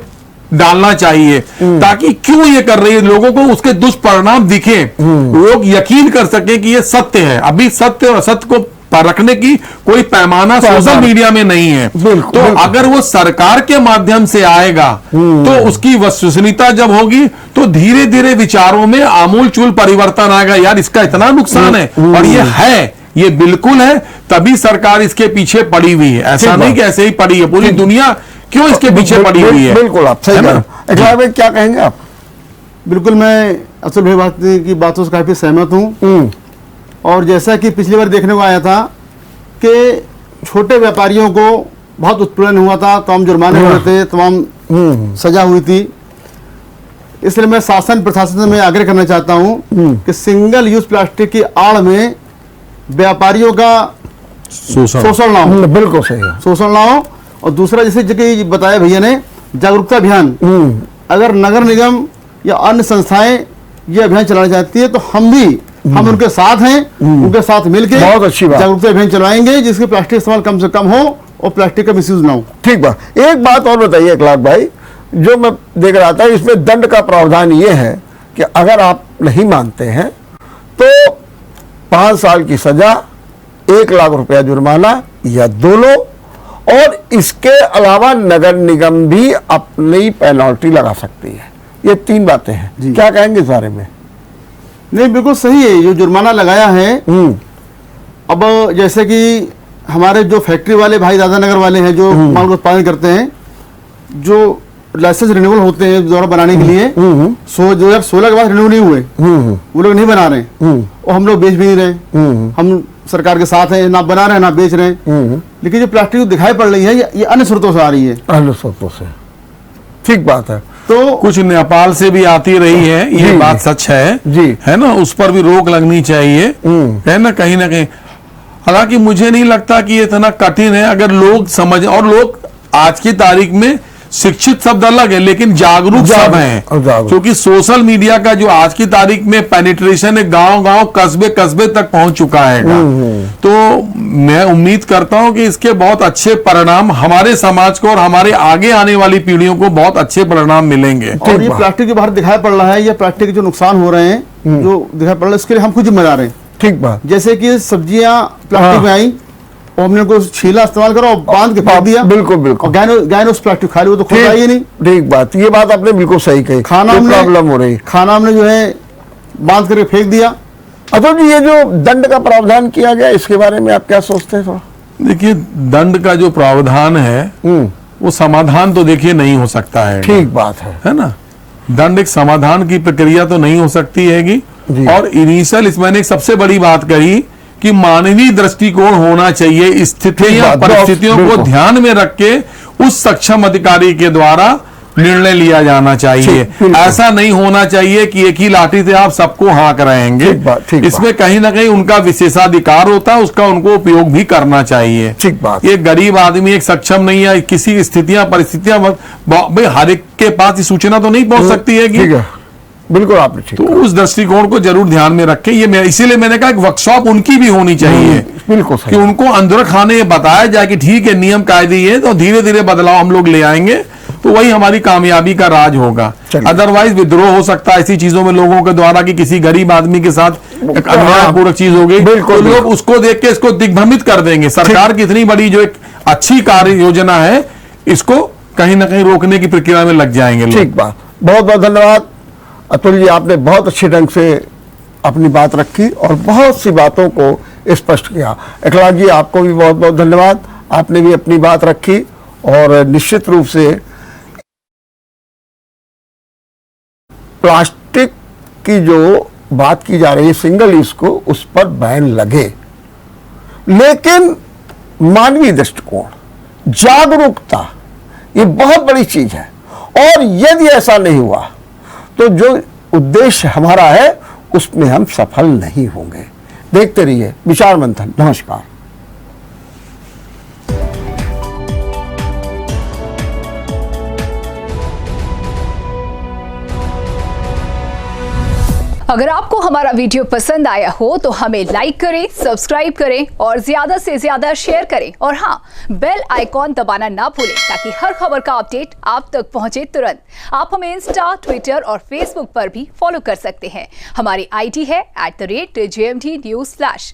डालना चाहिए, ताकि क्यों ये कर रही है, लोगों को उसके दुष्परिणाम दिखे, लोग यकीन कर सके कि ये सत्य है। अभी सत्य और असत्य को परखने की कोई पैमाना सोशल मीडिया में नहीं है। तो अगर वो सरकार के माध्यम से आएगा तो उसकी विश्वसनीयता जब होगी तो धीरे धीरे विचारों में आमूलचूल परिवर्तन आएगा, यार इसका इतना नुकसान है और ये बिल्कुल है, तभी सरकार इसके पीछे पड़ी हुई है। ऐसा नहीं कि ऐसे ही पड़ी है, पूरी दुनिया क्यों इसके पीछे पड़ी हुई है? बिल्कुल आप सही है कह ना? रहे हैं। इकबाल भाई क्या कहेंगे आप? बिल्कुल, मैं असल भाई बात की बातों से काफ़ी सहमत हूँ। और जैसा कि पिछली बार देखने को आया था कि छोटे व्यापारियों को बहुत उत्पीड़न हुआ था, तमाम जुर्माने हुए थे, तमाम सजा हुई थी। इसलिए मैं शासन प्रशासन से मैं आग्रह करना चाहता हूँ कि सिंगल यूज प्लास्टिक की आड़ में व्यापारियों का शोषण ना हो। बिल्कुल सही है। शोषण ना हो। और दूसरा, जैसे जगह बताया भैया ने, जागरूकता अभियान, अगर नगर निगम या अन्य संस्थाएं ये अभियान चलाना चाहती है तो हम उनके साथ हैं, उनके साथ मिलकर बहुत अच्छी बात, जागरूकता अभियान चलाएंगे जिसके प्लास्टिक इस्तेमाल कम से कम हो और प्लास्टिक का मिसयूज ना हो। ठीक बात। एक बात और बताइए इकलाक भाई, जो मैं देख रहा था इसमें दंड का प्रावधान ये है कि अगर आप नहीं मानते हैं तो 5 साल की सजा, 1 लाख रुपया जुर्माना या दोनों, और इसके अलावा नगर निगम भी अपनी पेनल्टी लगा सकती है। ये 3 बातें हैं। क्या कहेंगे इस बारे में? नहीं, बिल्कुल सही है। जो जुर्माना लगाया है, अब जैसे कि हमारे जो फैक्ट्री वाले भाई दादा नगर वाले हैं जो माल का उत्पादन करते हैं, जो लाइसेंस रिन्यूअल होते हैं दोबारा बनाने के लिए, 2016 के बाद रिन्यू नहीं हुए, वो लोग नहीं बना रहे और हम लोग बेच भी नहीं रहे। हम सरकार के साथ हैं, ना बना रहे हैं ना बेच रहे हैं। लेकिन जो प्लास्टिक दिखाई पड़ रही है ये अन्य स्रोतों से आ रही है। अन्य स्रोतों से, ठीक बात है। तो कुछ नेपाल से भी आती रही है, ये बात सच है जी, है ना? उस पर भी रोक लगनी चाहिए, है ना, कहीं ना कहीं। हालांकि मुझे नहीं लगता कि ये इतना कठिन है अगर लोग समझ, और लोग आज की तारीख में शिक्षित शब्द अलग है लेकिन जागरूक सब हैं, क्योंकि सोशल मीडिया का जो आज की तारीख में पेनिट्रेशन है, गांव-गांव, कस्बे तक पहुंच चुका है। तो मैं उम्मीद करता हूं कि इसके बहुत अच्छे परिणाम हमारे समाज को और हमारे आगे आने वाली पीढ़ियों को बहुत अच्छे परिणाम मिलेंगे। और ये प्लास्टिक जो बाहर दिखाई पड़ रहा है, ये प्लास्टिक के जो नुकसान हो रहे हैं, जो दिखाई पड़ रहा है, इसके लिए हम खुद जिम्मेदार हैं। ठीक बात। जैसे कि सब्जियां प्लास्टिक में आई और हमने उनको छीला, इस्तेमाल करा और बांध के फेंक दिया। बिल्कुल बिल्कुल। गाय ने उस प्लास्टिक खा ली, वो तो खुद आई नहीं। ठीक बात, ये बात आपने बिल्कुल सही कही। खाना प्रॉब्लम हो रही, खाना हमने जो है बांध करके फेंक दिया। अतुल जी, ये जो दंड का प्रावधान किया गया, इसके बारे में आप क्या सोचते हैं? देखिए, दंड का जो प्रावधान है वो समाधान तो देखिए नहीं हो सकता है। ठीक बात है ना? दंड एक समाधान की प्रक्रिया तो नहीं हो सकती हैगी। और इनिशियल इसमें मैंने एक सबसे बड़ी बात कही कि मानवीय दृष्टिकोण होना चाहिए, स्थितियों परिस्थितियों को ध्यान में रख के उस सक्षम अधिकारी के द्वारा निर्णय लिया जाना चाहिए। ऐसा नहीं होना चाहिए कि एक ही लाठी से आप सबको हाँक रहेंगे। इसमें कहीं ना कहीं उनका विशेषाधिकार होता है, उसका उनको उपयोग भी करना चाहिए। ठीक बात। एक गरीब आदमी, एक सक्षम नहीं है, किसी स्थितियां परिस्थितियां, भाई हर एक के पास ये सूचना तो नहीं पहुंच सकती है कि, बिल्कुल आपने ठीक। तो उस दृष्टिकोण को जरूर ध्यान में रखें। ये इसीलिए मैंने कहा एक वर्कशॉप उनकी भी होनी चाहिए, बिल्कुल कि उनको अंदर खाने ये बताया जाए कि ठीक है, नियम कायदे ये, तो धीरे धीरे बदलाव हम लोग ले आएंगे, तो वही हमारी कामयाबी का राज होगा। अदरवाइज विद्रोह हो सकता है ऐसी चीजों में लोगों के द्वारा कि किसी गरीब आदमी के साथ एक अन्यायपूर्वक चीज हो गई, तो लोग उसको देख के इसको दिग्भ्रमित कर देंगे। सरकार की इतनी बड़ी जो एक अच्छी कार्य योजना है, इसको कहीं ना कहीं रोकने की प्रक्रिया में लग जाएंगे लोग। ठीक बात। बहुत बहुत धन्यवाद अतुल जी, आपने बहुत अच्छे ढंग से अपनी बात रखी और बहुत सी बातों को स्पष्ट किया। इकलाक जी, आपको भी बहुत बहुत धन्यवाद, आपने भी अपनी बात रखी और निश्चित रूप से प्लास्टिक की जो बात की जा रही है सिंगल यूज को, उस पर बैन लगे, लेकिन मानवीय दृष्टिकोण, जागरूकता, ये बहुत बड़ी चीज है। और यदि ऐसा नहीं हुआ तो जो उद्देश्य हमारा है उसमें हम सफल नहीं होंगे। देखते रहिए विचार मंथन। नमस्कार। अगर आपको हमारा वीडियो पसंद आया हो तो हमें लाइक करें, सब्सक्राइब करें और ज्यादा से ज्यादा शेयर करें। और हाँ, बेल आइकॉन दबाना ना भूलें ताकि हर खबर का अपडेट आप तक पहुंचे तुरंत। आप हमें इंस्टा, ट्विटर और फेसबुक पर भी फॉलो कर सकते हैं। हमारी आईडी है @JMT News Flash।